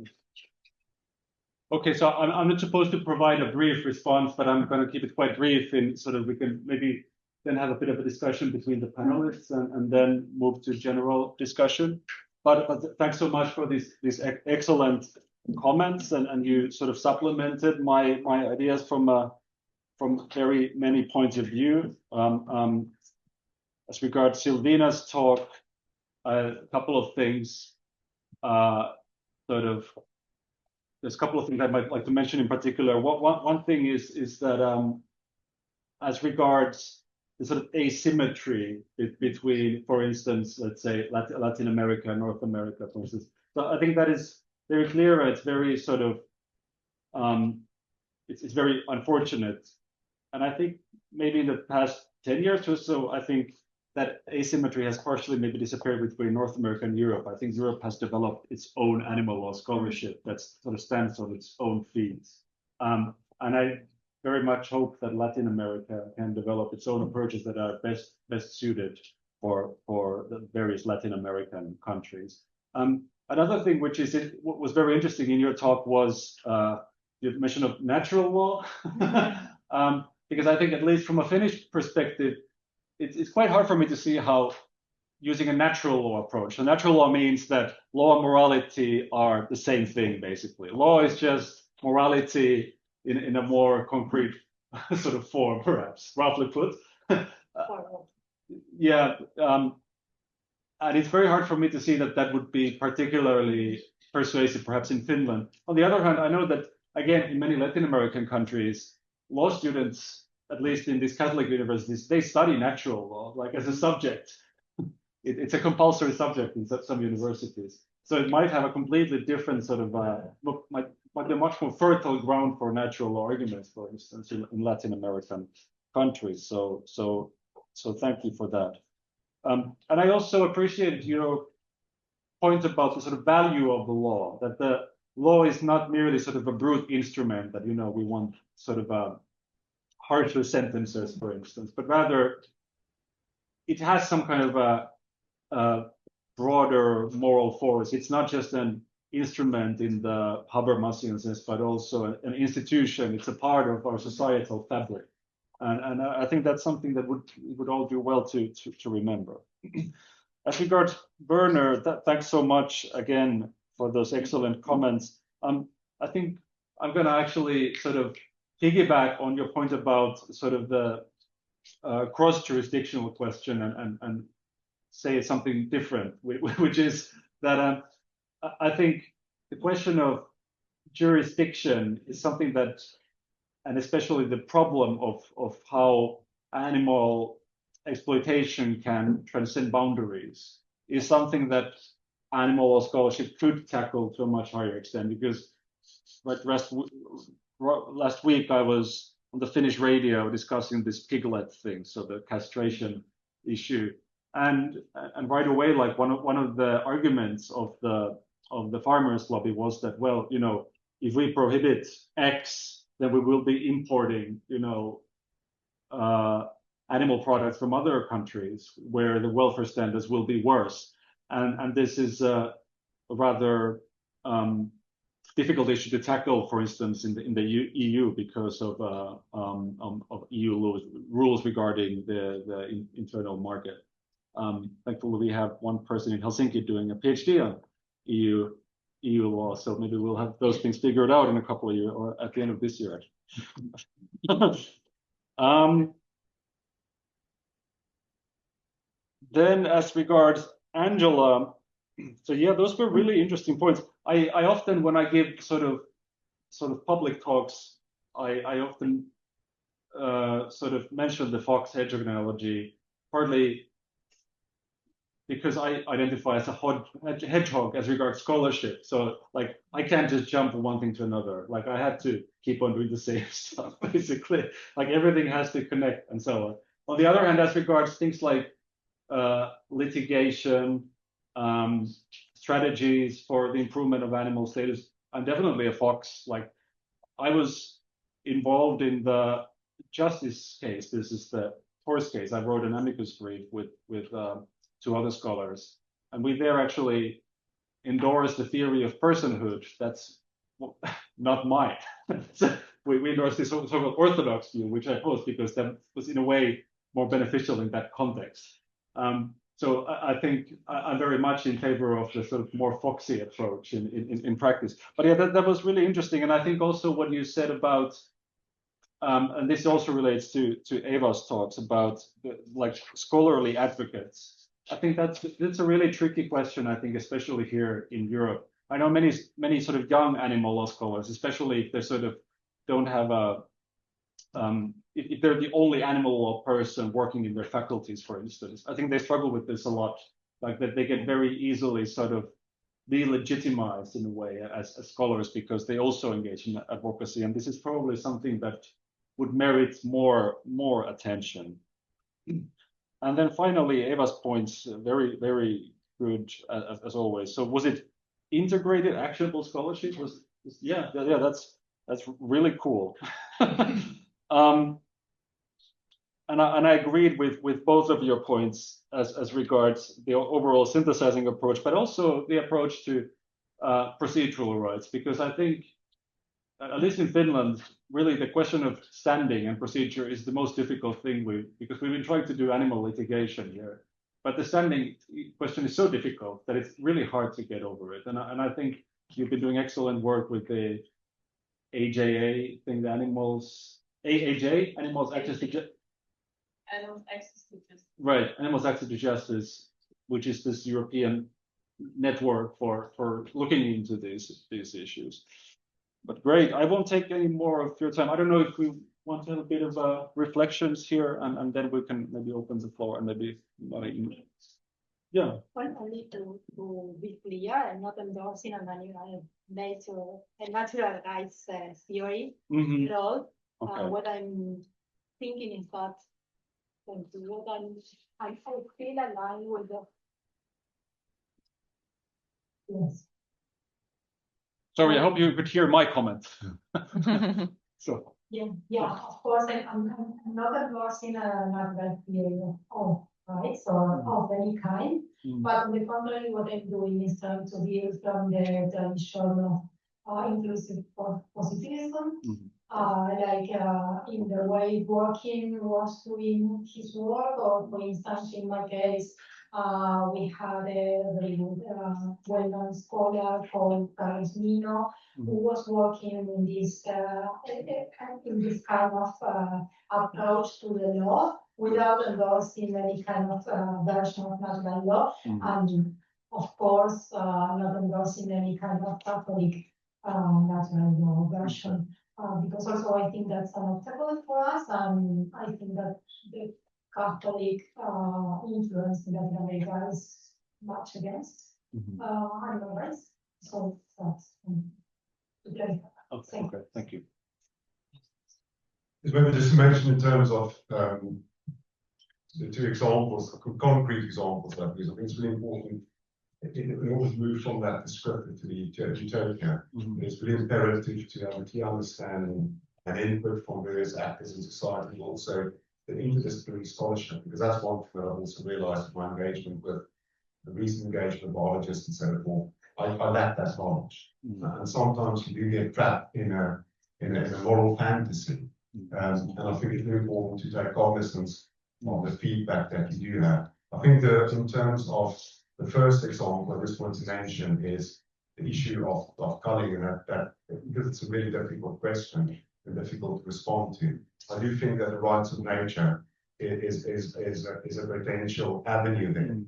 Okay, so I'm not supposed to provide a brief response, but I'm going to keep it quite brief so that we can maybe then have a bit of a discussion between the panelists and then move to general discussion. But thanks so much for these excellent comments, and you sort of supplemented my ideas from very many points of view. As regards Silvina's talk, a couple of things. There's a couple of things I might like to mention in particular. One thing is that as regards the sort of asymmetry between, for instance, let's say Latin America and North America, for instance. So I think that is very clear. It's very sort of it's very unfortunate, and I think maybe in the past 10 years or so, I think that asymmetry has partially maybe disappeared between North America and Europe. I think Europe has developed its own animal law scholarship that sort of stands on its own feet. And I very much hope that Latin America can develop its own approaches that are best suited for the various Latin American countries. Another thing what was very interesting in your talk was your mention of natural law, because I think at least from a Finnish perspective, it's quite hard for me to see how using a natural law approach. So natural law means that law and morality are the same thing, basically. Law is just morality in a more concrete sort of form, perhaps, roughly put. Yeah, and it's very hard for me to see that would be particularly persuasive, perhaps in Finland. On the other hand, I know that, again, in many Latin American countries, law students, at least in these Catholic universities, they study natural law, like as a subject. It's a compulsory subject in some universities. So it might have a completely different sort of, might be a much more fertile ground for natural law arguments, for instance, in Latin American countries. So thank you for that. And I also appreciated your point about the sort of value of the law, that the law is not merely sort of a brute instrument that, we want sort of harsher sentences, for instance, but rather it has some kind of a broader moral force. It's not just an instrument in the Habermasian sense, but also an institution. It's a part of our societal fabric. And I think that's something that would all do well to remember. As regards Werner, thanks so much again for those excellent comments. I think I'm going to actually sort of piggyback on your point about sort of the cross-jurisdictional question and say something different, which is that I think the question of jurisdiction is something that, and especially the problem of how animal exploitation can transcend boundaries, is something that animal law scholarship could tackle to a much higher extent. Because like last week I was on the Finnish radio discussing this piglet thing, so the castration issue, and right away, like one of the arguments of the farmers' lobby was that, well, if we prohibit X, then we will be importing, animal products from other countries where the welfare standards will be worse, and this is a rather difficult issue to tackle, for instance, in the EU because of EU rules regarding the internal market. Thankfully, we have one person in Helsinki doing a PhD on EU law, so maybe we'll have those things figured out in a couple of years or at the end of this year. Then, as regards Angela, so yeah, those were really interesting points. I often, when I give sort of public talks, I often sort of mention the fox hedgehog analogy, partly because I identify as a hedgehog as regards scholarship. So like, I can't just jump from one thing to another. Like I had to keep on doing the same stuff, basically. Like everything has to connect and so on. On the other hand, as regards things like litigation, strategies for the improvement of animal status, I'm definitely a fox. Like I was involved in the justice case. This is the horse case. I wrote an amicus brief with two other scholars, and we there actually endorsed the theory of personhood. That's not mine. So we endorsed this so-called orthodox view, which I opposed because that was in a way more beneficial in that context. So I think I'm very much in favor of the sort of more foxy approach in practice. But yeah, that was really interesting. And I think also what you said about, and this also relates to Eva's talks about like scholarly advocates. I think that's a really tricky question, I think, especially here in Europe. I know many sort of young animal law scholars, especially if they sort of don't have a, if they're the only animal law person working in their faculties, for instance. I think they struggle with this a lot, like that they get very easily sort of delegitimized in a way as scholars because they also engage in advocacy. And this is probably something that would merit more attention. And then finally, Eva's points, very, very good as always. So was it integrated actionable scholarship? Yeah, that's really cool. And I agreed with both of your points as regards the overall synthesizing approach, but also the approach to procedural rights, because I think, at least in Finland, really the question of standing and procedure is the most difficult thing because we've been trying to do animal litigation here, but the standing question is so difficult that it's really hard to get over it. And I think you've been doing excellent work with the AJA thing, the animals access to justice. Animals access to justice. Right, animals access to justice, which is this European network for looking into these issues. But great, I won't take any more of your time. I don't know if we want to have a bit of reflections here, and then we can maybe open the floor and maybe, yeah. Well, only to be clear, I'm not endorsing a natural rights theory at all. Okay. What I'm thinking is that Thank you. I feel aligned with the. Yes. Sorry, I hope you could hear my comment. So. Yeah, of course, I'm not endorsed in a natural theory of rights or of any kind, but on the contrary, what I'm doing is trying to build from the tradition of inclusive positivism, like in the way Dworkin was doing his work, or for instance, in my case, we had a very good well-known scholar called Carlos Mino, who was working in this kind of approach to the law without endorsing any kind of version of natural law, and of course not endorsing any kind of Catholic natural law version, because also I think that's an obstacle for us, and I think that the Catholic influence in Latin America is much against animal rights. So that's okay, thank you. Maybe just to mention in terms of the two examples, concrete examples, because I think it's really important in order to move from that descriptive to the utopia. It's really imperative to have a clear understanding and input from various actors in society, and also the interdisciplinary scholarship, because that's one thing that I've also realized in my engagement with the recent engagement with biologists and so forth. I lack that knowledge, and sometimes you do get trapped in a moral fantasy, and I think it's very important to take cognizance of the feedback that you do have. I think that in terms of the first example I just want to mention is the issue of culling, and that because it's a really difficult question and difficult to respond to. I do think that the rights of nature is a potential avenue there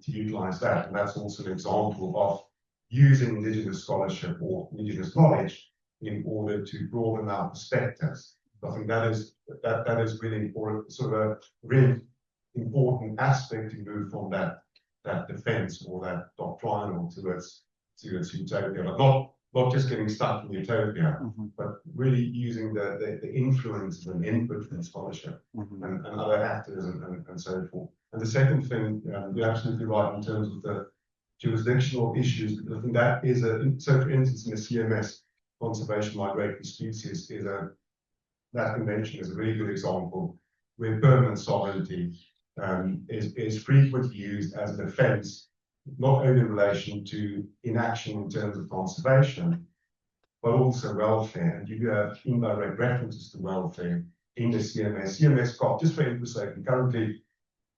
to utilize that, and that's also an example of using indigenous scholarship or indigenous knowledge in order to broaden our perspectives. I think that is really important, sort of a really important aspect to move from that defense or that doctrinal towards utopia, but not just getting stuck in utopia, but really using the influence and input from scholarship and other actors and so forth. And the second thing, you're absolutely right in terms of the jurisdictional issues, because I think that is so for instance in the CMS, Conservation Migratory Species, that convention is a really good example where permanent sovereignty is frequently used as a defense, not only in relation to inaction in terms of conservation, but also welfare. And you do have indirect references to welfare in the CMS. CMS COP, just for instance, I'm currently,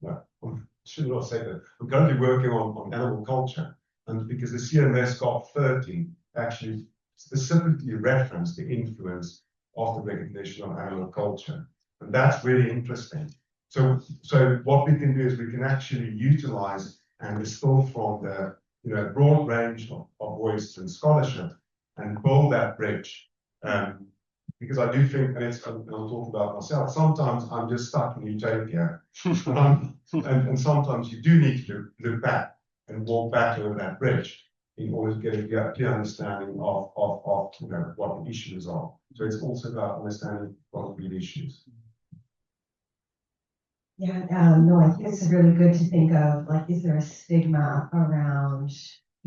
well, I should not say that, I'm currently working on animal culture. And because the CMS COP 13 actually specifically referenced the influence of the recognition of animal culture. And that's really interesting. So what we can do is we can actually utilize and distill from the broad range of voices and scholarship and build that bridge. Because I do think, and I'll talk about myself, sometimes I'm just stuck in utopia. and sometimes you do need to look back and walk back over that bridge in order to get a clear understanding of what the issues are. So it's also about understanding what the issues. Yeah, no, I think it's really good to think of, like, is there a stigma around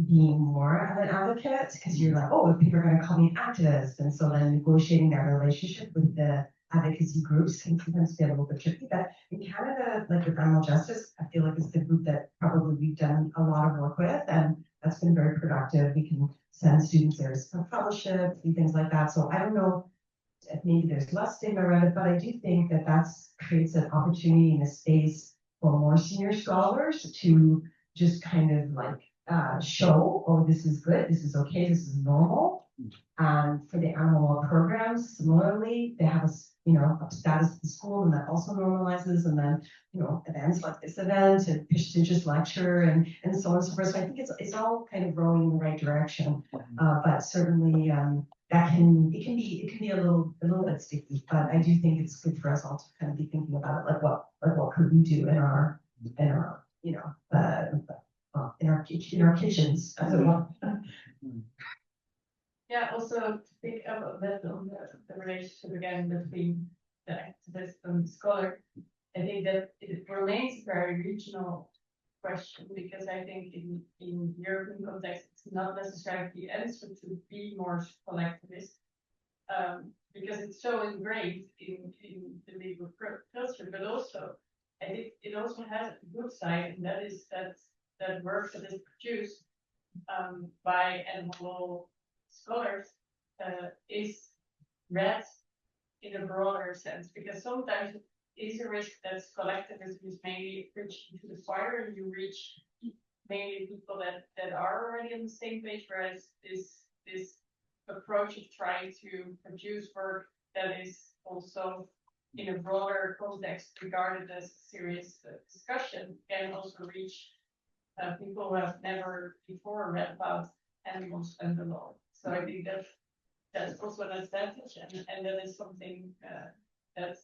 being more of an advocate? Because you're like, oh, people are going to call me an activist. And so then negotiating that relationship with the advocacy groups can sometimes be a little bit tricky. But in Canada, like with animal justice, I feel like it's the group that probably we've done a lot of work with, and that's been very productive. We can send students there for fellowships and things like that. So I don't know, maybe there's less stigma around it, but I do think that creates an opportunity in a space for more senior scholars to just kind of like show, oh, this is good, this is okay, this is normal. And for the animal law programs, similarly, they have a status at the school, and that also normalizes. And then events like this event and prestigious lecture and so on and so forth. So I think it's all kind of rowing in the right direction. But certainly it can be a little bit sticky. But I do think it's good for us all to kind of be thinking about it, like what could we do in our kitchens, as it were. Yeah, also to pick up a bit on the relationship again between the activist and the scholar. I think that it remains a very regional question, because I think in European context, it's not necessarily the answer to be more collectivist, because it's so ingrained in the legal culture, but also I think it also has a good side, and that is that work that is produced by animal law scholars is read in a broader sense, because sometimes it is a risk that collectivism is mainly preaching to the choir, and you reach mainly people that are already on the same page, whereas this approach of trying to produce work that is also in a broader context regarded as a serious discussion can also reach people who have never before read about animals and the law. So I think that's also an advantage, and that is something that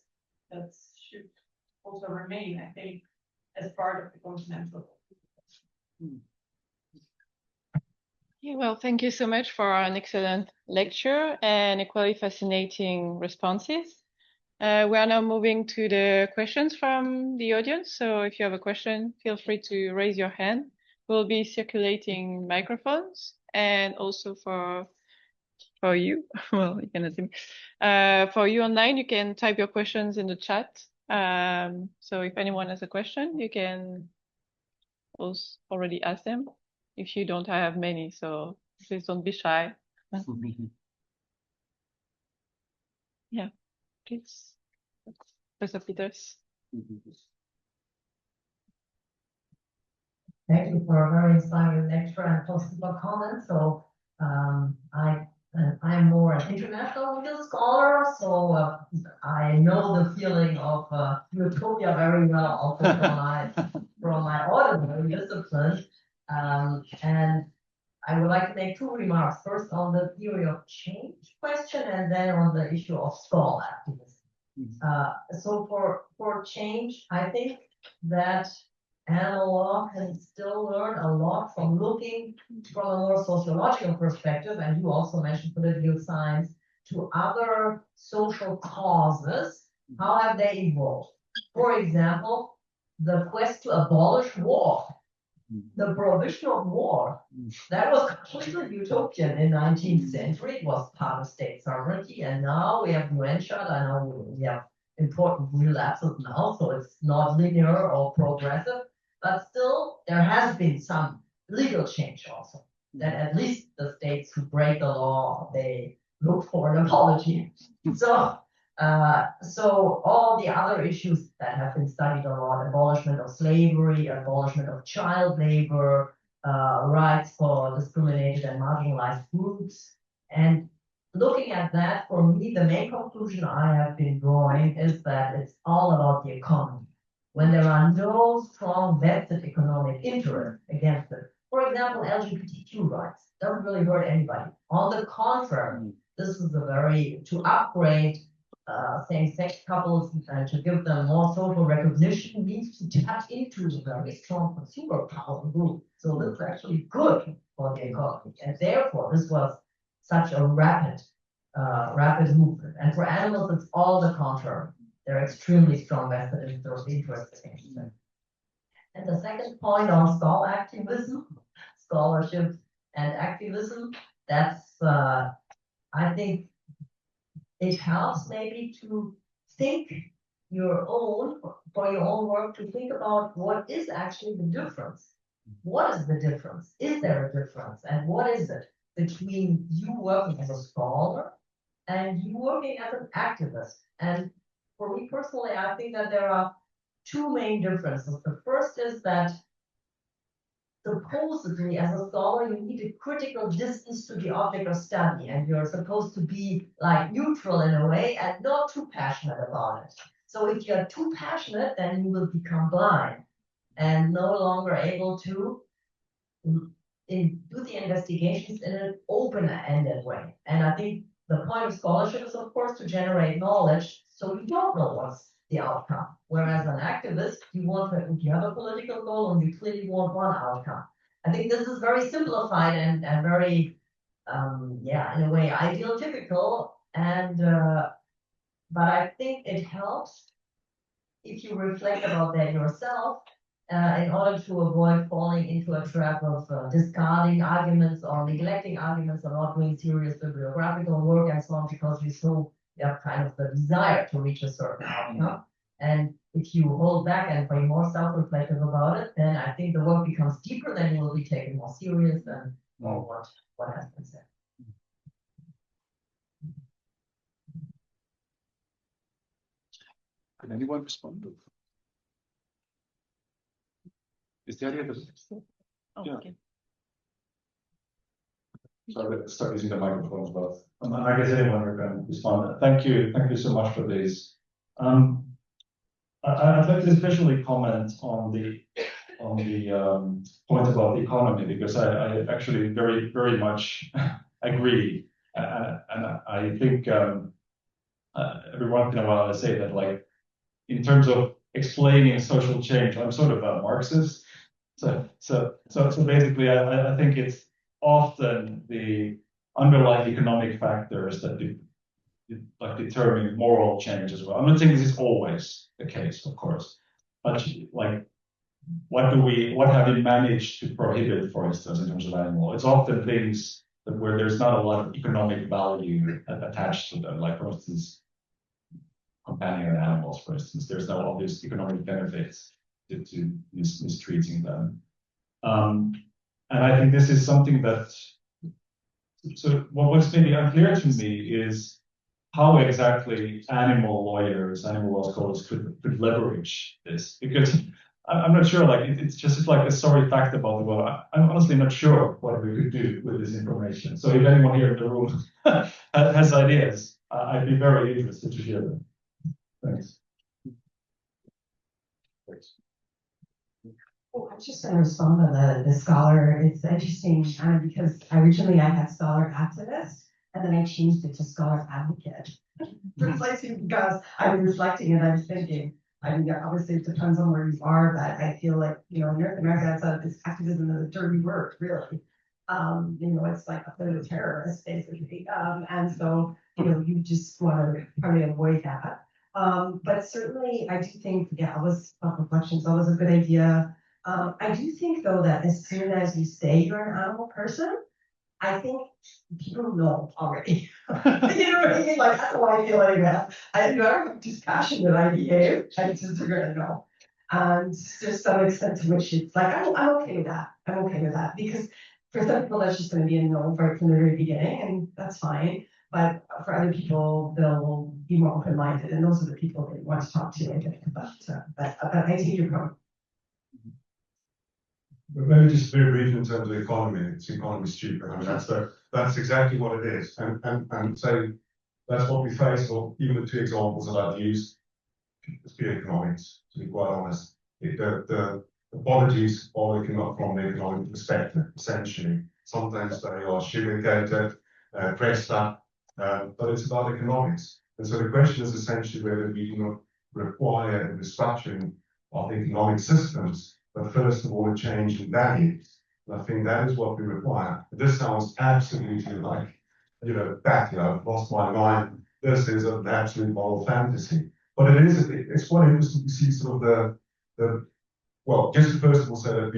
should also remain, I think, as part of the continental. Yeah, well, thank you so much for an excellent lecture and equally fascinating responses. We are now moving to the questions from the audience. So if you have a question, feel free to raise your hand. We'll be circulating microphones, and also for you, well, you cannot see me. For you online, you can type your questions in the chat. So if anyone has a question, you can also already ask them. If you don't, I have many, so please don't be shy. Yeah, please. Professor Peters. Thank you for a very inspiring lecture and possible comments. So I'm more an international legal scholar, so I know the feeling of Utopia very well, also from my ordinary discipline. And I would like to make two remarks. First, on the theory of change question, and then on the issue of scholar activism. So for change, I think that animal law can still learn a lot from looking from a more sociological perspective, and you also mentioned political science, to other social causes. How have they evolved? For example, the quest to abolish war, the prohibition of war, that was completely utopian in 19th century. It was part of state sovereignty, and now we have Nuenchad. I know we have important relapses now, so it's not linear or progressive, but still there has been some legal change also, that at least the states who break the law, they look for an apology. So all the other issues that have been studied a lot, abolishment of slavery, abolishment of child labor, rights for discriminated and marginalized groups. And looking at that, for me, the main conclusion I have been drawing is that it's all about the economy. When there are no strong vested economic interests against it. For example, LGBTQ rights doesn't really hurt anybody. On the contrary, this is to upgrade same-sex couples and to give them more social recognition means to tap into a very strong consumer power group. So this is actually good for the economy. And therefore, this was such a rapid movement. And for animals, it's all the contrary. They're extremely strong vested interests against them. And the second point on scholarship and activism, that's, I think, it helps maybe to think for your own work, to think about what is actually the difference. What is the difference? Is there a difference? And what is it between you working as a scholar and you working as an activist? And for me personally, I think that there are two main differences. The first is that supposedly, as a scholar, you need a critical distance to the object of study, and you're supposed to be like neutral in a way and not too passionate about it. So if you're too passionate, then you will become blind and no longer able to do the investigations in an open-ended way. And I think the point of scholarship is, of course, to generate knowledge, so you don't know what's the outcome. Whereas an activist, you have a political goal and you clearly want one outcome. I think this is very simplified and very, in a way, ideal typical. And but I think it helps if you reflect about that yourself, in order to avoid falling into a trap of discarding arguments or neglecting arguments or not doing serious bibliographical work and so on, because you have kind of the desire to reach a certain outcome. And if you hold back and be more self-reflective about it, then I think the work becomes deeper, then you will be taken more serious than what has been said. Can anyone respond? Is there any other? Yeah. Okay. So let's start using the microphone as well. I guess anyone who can respond. Thank you so much for this. I'd like to especially comment on the point about the economy, because I actually very much agree, and I think every once in a while I say that, like, in terms of explaining social change, I'm sort of a Marxist. So basically, I think it's often the underlying economic factors that determine moral change as well. I'm not saying this is always the case, of course, but like, what have we managed to prohibit, for instance, in terms of animal law? It's often things where there's not a lot of economic value attached to them, like, for instance, companion animals, for instance. There's no obvious economic benefits to mistreating them. And I think this is something that, so what's maybe unclear to me is how exactly animal lawyers, animal law scholars could leverage this, because I'm not sure, like, it's just like a sorry fact about the world. I'm honestly not sure what we could do with this information. So if anyone here in the room has ideas, I'd be very interested to hear them. Thanks. Oh, I'm just going to respond to the scholar. It's interesting because originally I had scholar activist, and then I changed it to scholar advocate. Precisely because I was reflecting and I was thinking, I mean, obviously it depends on where you are, but I feel like, in North America, this activism is a dirty word, really. It's like a bit of a terrorist, basically. And so, you just want to probably avoid that. But certainly I do think, all this reflections, always a good idea. I do think, though, that as soon as you say you're an animal person, I think people know already. You know what I mean? Like, that's how I feel anyway. I don't have dispassionate I behave. I just are going to know. And there's some extent to which it's like, I'm okay with that. I'm okay with that. Because for some people, that's just going to be a no right from the very beginning, and that's fine. But for other people, they'll be more open-minded, and those are the people they want to talk to, I think. But I take your point. But maybe just very brief in terms of the economy. It's economy stupid. I mean, that's exactly what it is. And so that's what we face. Or even the two examples that I've used, spear economics, to be quite honest. The apologies are looking up from the economic perspective, essentially. Sometimes they are sugar-coated, pressed up, but it's about economics. And so the question is essentially whether we do not require a restructuring of economic systems, but first of all, a change in values. And I think that is what we require. This sounds absolutely like, I've lost my mind. This is an absolute moral fantasy. But it's quite interesting to see sort of just to first of all say that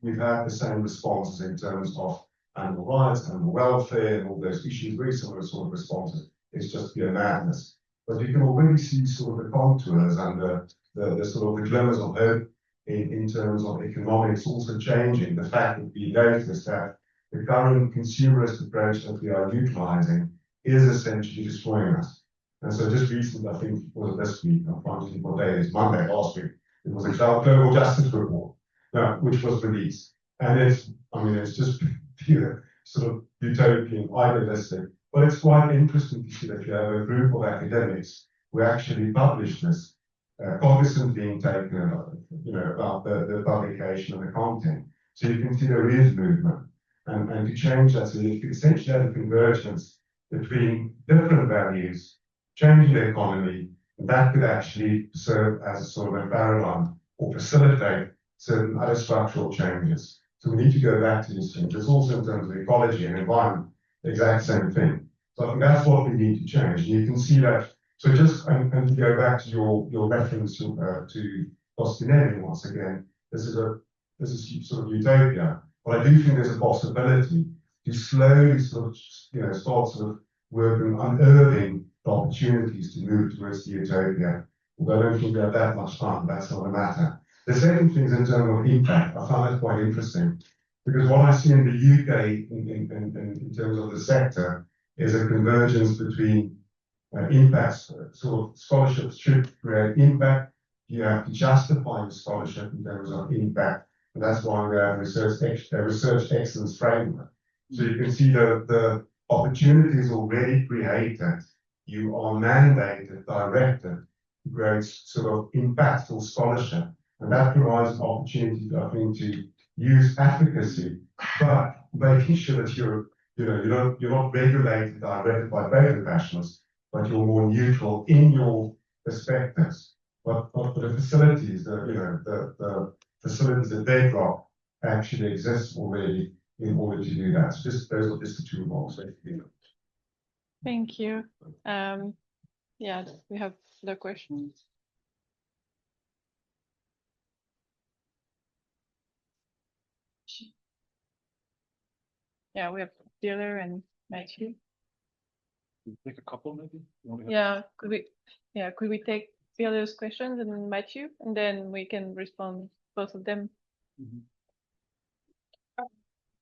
we've had the same responses in terms of animal rights, animal welfare, and all those issues, very similar sort of responses. It's just pure madness. But you can already see sort of the contours and the sort of the glimmers of hope in terms of economics also changing. The fact that we notice that the current consumerist approach that we are utilizing is essentially destroying us. And so just recently, I think, was it this week, I'm trying to think what day it is, Monday last week, it was a global justice report, which was released. And it's just pure sort of utopian, idealistic, but it's quite interesting to see that you have a group of academics who actually publish this, cognizant being taken about the publication and the content. So you can see there is movement. And to change that, so you essentially have a convergence between different values, changing the economy, and that could actually serve as a sort of a paradigm or facilitate certain other structural changes. So we need to go back to these things. It's also in terms of ecology and environment, the exact same thing. So I think that's what we need to change. And you can see that So just and to go back to your reference to Postinelli once again, this is sort of utopia. But I do think there's a possibility to slowly sort of start sort of working on unearthing the opportunities to move towards the utopia. Although I don't think we have that much time, but that's not a matter. The second thing is in terms of impact. I found that quite interesting because what I see in the UK in terms of the sector is a convergence between impacts. Sort of scholarship should create impact. You have to justify your scholarship in terms of impact, and that's why we have research excellence framework. So you can see the opportunities already created. You are mandated, directed to create sort of impactful scholarship, and that provides an opportunity, I think, to use advocacy, but making sure that you're not regulated, directed by both professionals, but you're more neutral in your perspectives. But the facilities, the facilities that they drop actually exist already in order to do that. So those are just the two roles. Thank you. Yeah, we have the questions. Yeah, we have Taylor and Matthew. Take a couple, maybe. Yeah, could we take Taylor's questions and then Matthew, and then we can respond both of them.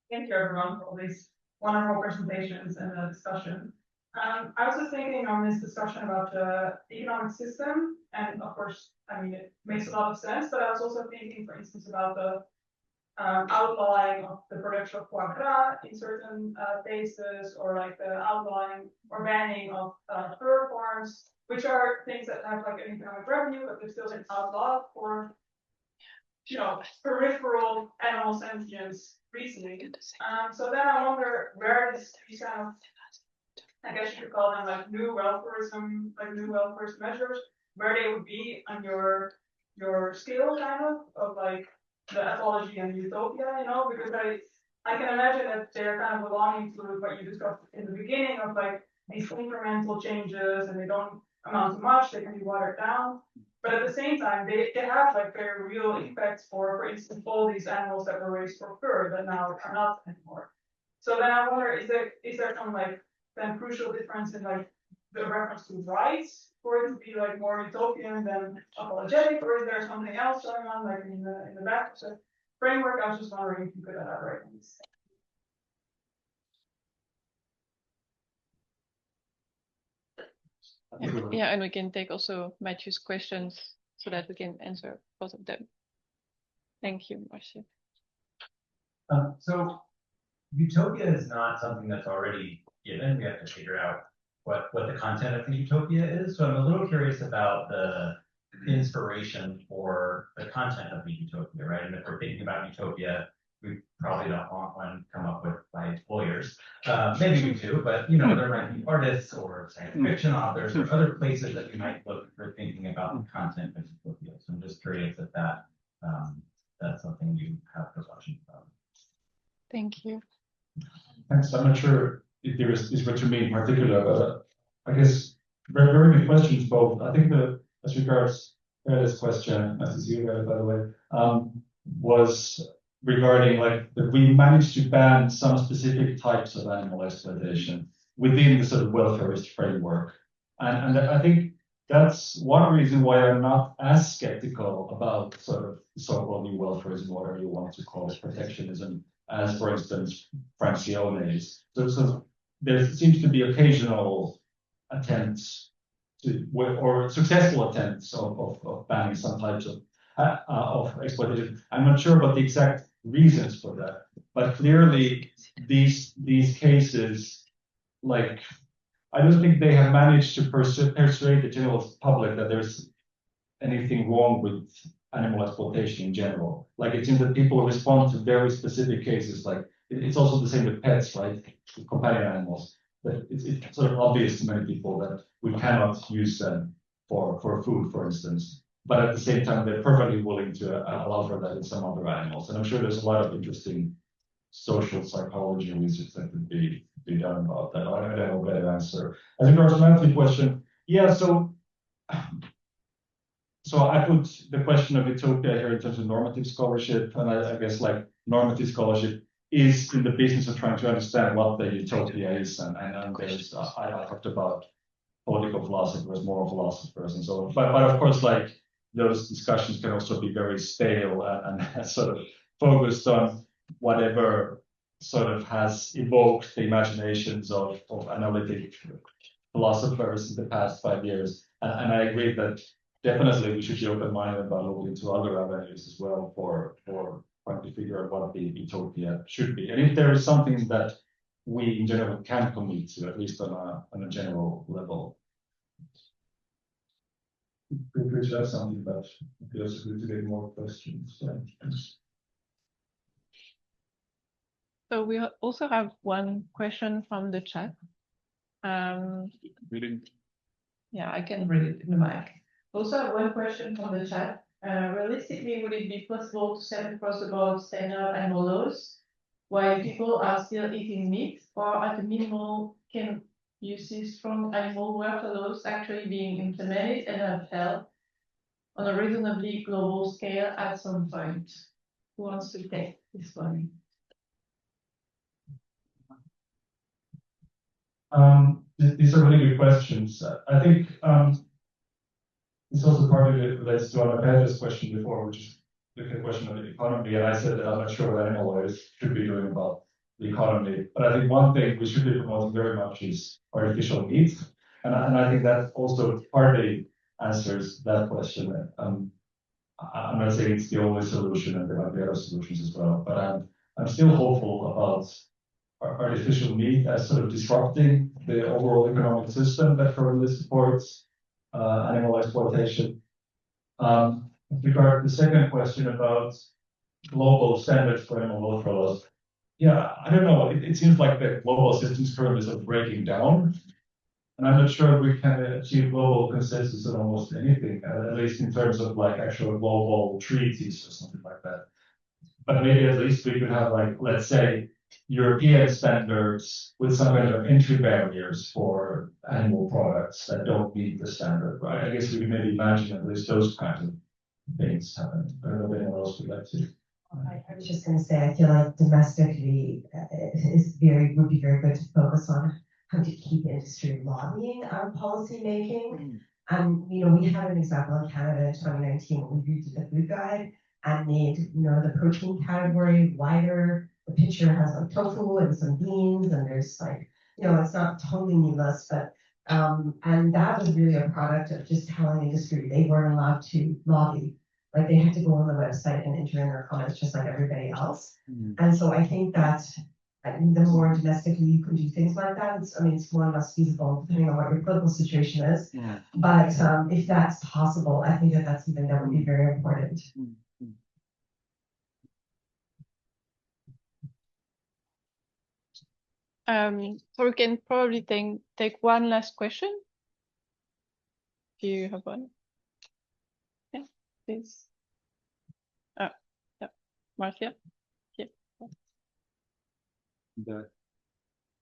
Thank you, everyone, for all these wonderful presentations and the discussion. I was just thinking on this discussion about the economic system, and of course, I mean, it makes a lot of sense, but I was also thinking, for instance, about the outlawing of the production of foie gras in certain cases, or like the outlawing or banning of fur farms, which are things that have like an economic revenue, but they're still been outlawed for, peripheral animal sentience reasoning. So then I wonder where these kind of, I guess you could call them like new welfareism measures, where they would be on your scale kind of like the ethology and utopia, because I can imagine that they're kind of belonging to what you discussed in the beginning of like these incremental changes, and they don't amount to much, they can be watered down. But at the same time, they have like very real impacts for instance, all these animals that were raised for fur that now are not anymore. So then I wonder, is there some like then crucial difference in like the reference to rights for it to be like more utopian than apologetic, or is there something else going on like in the back of the framework? I was just wondering if you could elaborate on this. Yeah, and we can take also Matthew's questions so that we can answer both of them. Thank you, Marcia. So utopia is not something that's already given. We have to figure out what the content of the utopia is. So I'm a little curious about the inspiration for the content of the utopia, right? And if we're thinking about utopia, we probably don't want one come up with by lawyers. Maybe we do, but there might be artists or science fiction authors or other places that we might look for thinking about the content of utopia. So I'm just curious if that's something you have discussion about. Thank you. Thanks. I'm not sure if there is what you mean in particular, but I guess very, very good questions both. I think as regards this question, nice to see you, by the way, was regarding like that we managed to ban some specific types of animal exploitation within the sort of welfarist framework. And I think that's one reason why I'm not as skeptical about sort of so-called new welfarism, whatever you want to call it, protectionism, as for instance, Francione is. So there seems to be occasional attempts or successful attempts of banning some types of exploitation. I'm not sure about the exact reasons for that, but clearly these cases, like, I don't think they have managed to persuade the general public that there's anything wrong with animal exploitation in general. Like, it seems that people respond to very specific cases. Like, it's also the same with pets, right? With companion animals. But it's sort of obvious to many people that we cannot use them for food, for instance. But at the same time, they're perfectly willing to allow for that in some other animals. And I'm sure there's a lot of interesting social psychology research that could be done about that. I don't have a better answer. As regards to Matthew's question, Yeah, so I put the question of utopia here in terms of normative scholarship, and I guess like normative scholarship is in the business of trying to understand what the utopia is, and there's I talked about political philosophers, moral philosophers, and so on. But of course, like those discussions can also be very stale and sort of focused on whatever sort of has evoked the imaginations of analytic philosophers in the past 5 years. And I agree that definitely we should be open-minded about looking into other avenues as well for trying to figure out what the utopia should be. And if there is something that we in general can commit to, at least on a general level. Feel free to have something, but we also need to get more questions. So we also have one question from the chat. Reading. Yeah, I can read it in the mic. Also have one question from the chat. Realistically, would it be possible to set across the board standard animal laws while people are still eating meat, or at a minimal can you see strong animal welfare laws actually being implemented and upheld on a reasonably global scale at some point? Who wants to take this one? These are really good questions. I think this also partly relates to Anna Petra's question before, which is the question of the economy. And I said that I'm not sure what animal lawyers should be doing about the economy. But I think one thing we should be promoting very much is artificial meat. And I think that also partly answers that question. I'm not saying it's the only solution, and there might be other solutions as well. But I'm still hopeful about artificial meat as sort of disrupting the overall economic system that firmly supports animal exploitation. With regard to the second question about global standards for animal welfare laws, yeah, I don't know. It seems like the global system is currently sort of breaking down, and I'm not sure we can achieve global consensus on almost anything, at least in terms of like actual global treaties or something like that. But maybe at least we could have, like, let's say, European standards with some kind of entry barriers for animal products that don't meet the standard, right? I guess we can maybe imagine at least those kinds of things happen. I don't know if anyone else would like to. I was just going to say, I feel like domestically would be very good to focus on how to keep industry lobbying on policy making. We had an example in Canada in 2019 when we redid the food guide and made, the protein category wider. The picture has like tofu and some beans, and there's like, it's not totally meatless, but and that was really a product of just telling industry they weren't allowed to lobby. Like they had to go on the website and enter in their comments just like everybody else. And so I think that the more domestically you can do things like that, it's more or less feasible depending on what your political situation is. Yeah. But if that's possible, I think that's something that would be very important. So we can probably take one last question. Do you have one? Yeah, please. Oh, yeah, Marcia. Yeah. The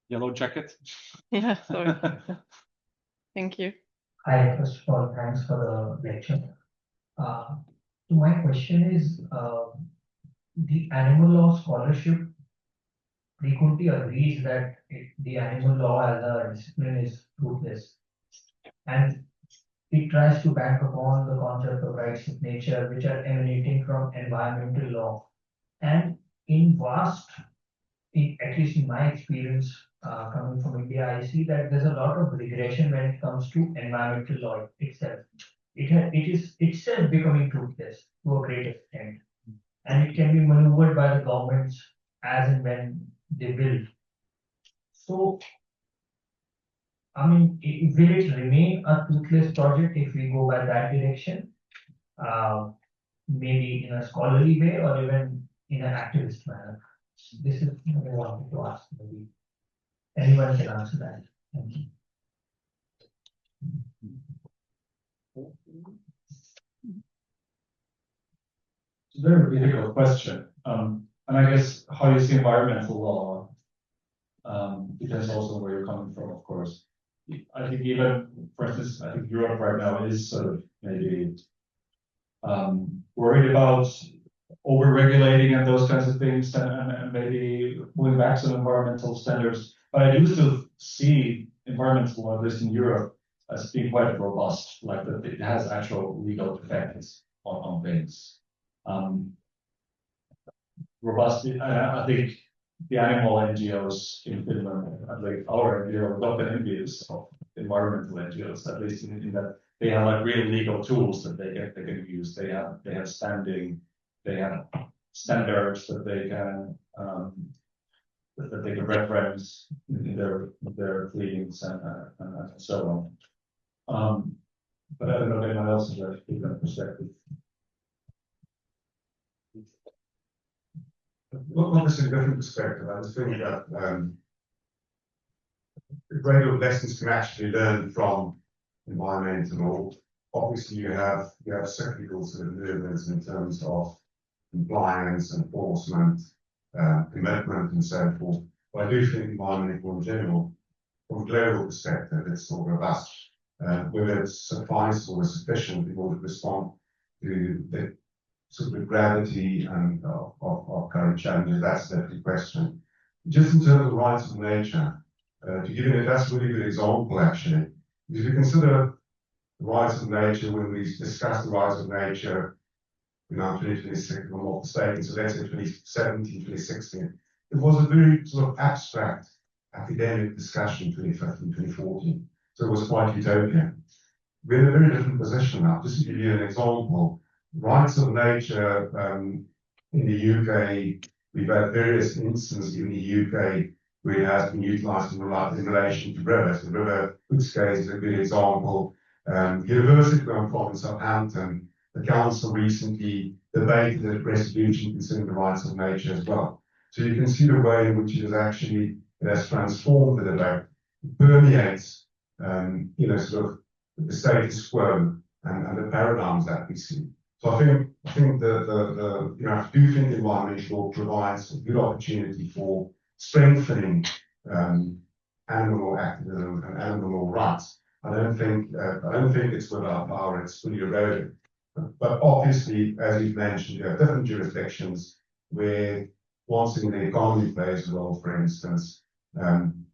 yellow jacket. Yeah, sorry. Thank you. Hi, first of all, thanks for the lecture. My question is, the animal law scholarship frequently agrees that the animal law as a discipline is ruthless, and it tries to bank upon the concept of rights of nature, which are emanating from environmental law. And at least in my experience, coming from India, I see that there's a lot of regression when it comes to environmental law itself. It is itself becoming ruthless to a great extent, and it can be maneuvered by the governments as and when they will. So, will it remain a toothless project if we go by that direction? Maybe in a scholarly way or even in an activist manner? This is what I wanted to ask. Maybe anyone can answer that. Thank you. It's a very difficult question. And I guess how you see environmental law depends also where you're coming from, of course. I think even, for instance, I think Europe right now is sort of maybe worried about over-regulating and those kinds of things, and maybe pulling back some environmental standards. But I do still see environmental law, at least in Europe, as being quite robust, like that it has actual legal effects on things. Robust, I think the animal NGOs in Finland, like our NGO, not the NGOs of environmental NGOs, at least in that they have like real legal tools that they can use. They have standing, they have standards that they can reference in their pleadings and so on. But I don't know if anyone else has a different perspective. Not necessarily a different perspective. I just think that a great deal of lessons can actually learn from environmental law. Obviously, you have cyclical sort of movements in terms of compliance, enforcement, commitment, and so forth. But I do think environmental law in general, from a global perspective, it's sort of robust. Whether it's suffice or sufficient in order to respond to the sort of gravity and of current challenges, that's a different question. Just in terms of rights of nature, to give you that's a really good example actually. If you consider the rights of nature, when we discussed the rights of nature in 2026, if I'm not mistaken, so let's say 2017, 2016, it was a very sort of abstract academic discussion, 2015, 2014. So it was quite utopian. We're in a very different position now. Just to give you an example, rights of nature in the UK, we've had various instances in the UK where it has been utilised in relation to rivers. The River Utscase is a good example. University where I'm from in Southampton, the council recently debated a resolution concerning the rights of nature as well. So you can see the way in which it has transformed the debate. It permeates, sort of the status quo and the paradigms that we see. So I think I do think environmental law provides a good opportunity for strengthening animal law activism and animal law rights. I don't think it's without power; it's fully eroded. But obviously, as you've mentioned, you have different jurisdictions where once in the economy plays a role. For instance, one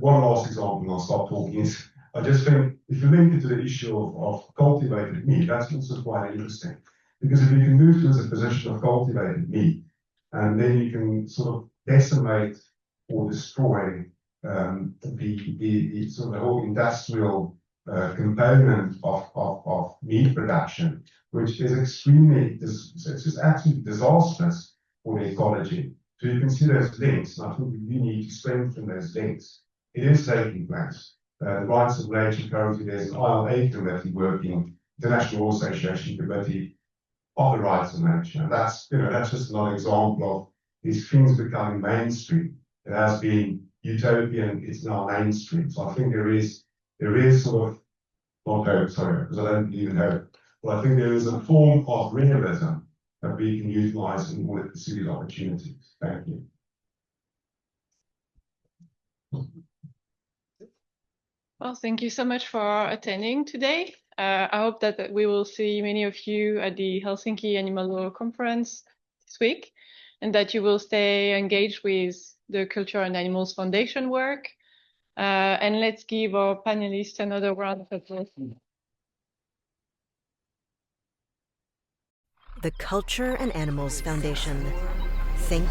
last example, and I'll stop talking. Is I just think if you link it to the issue of cultivated meat, that's also quite interesting. Because if you can move towards a position of cultivated meat, and then you can sort of decimate or destroy the sort of the whole industrial component of meat production, which is extremely, it's just absolutely disastrous for the ecology. So you can see those links, and I think we need to strengthen those links. It is taking place. The rights of nature currently, there's an ILA committee working, International Law Association committee of the rights of nature. And that's just another example of these things becoming mainstream. It has been utopian, it's now mainstream. So I think there is sort of, not hope, sorry, because I don't believe in hope, but I think there is a form of realism that we can utilize in order to pursue these opportunities. Thank you. Well, thank you so much for attending today. I hope that we will see many of you at the Helsinki Animal Law Conference this week, and that you will stay engaged with the Culture and Animals Foundation work. And let's give our panelists another round of applause. The Culture and Animals Foundation. Think,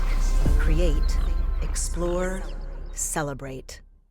create, explore, celebrate.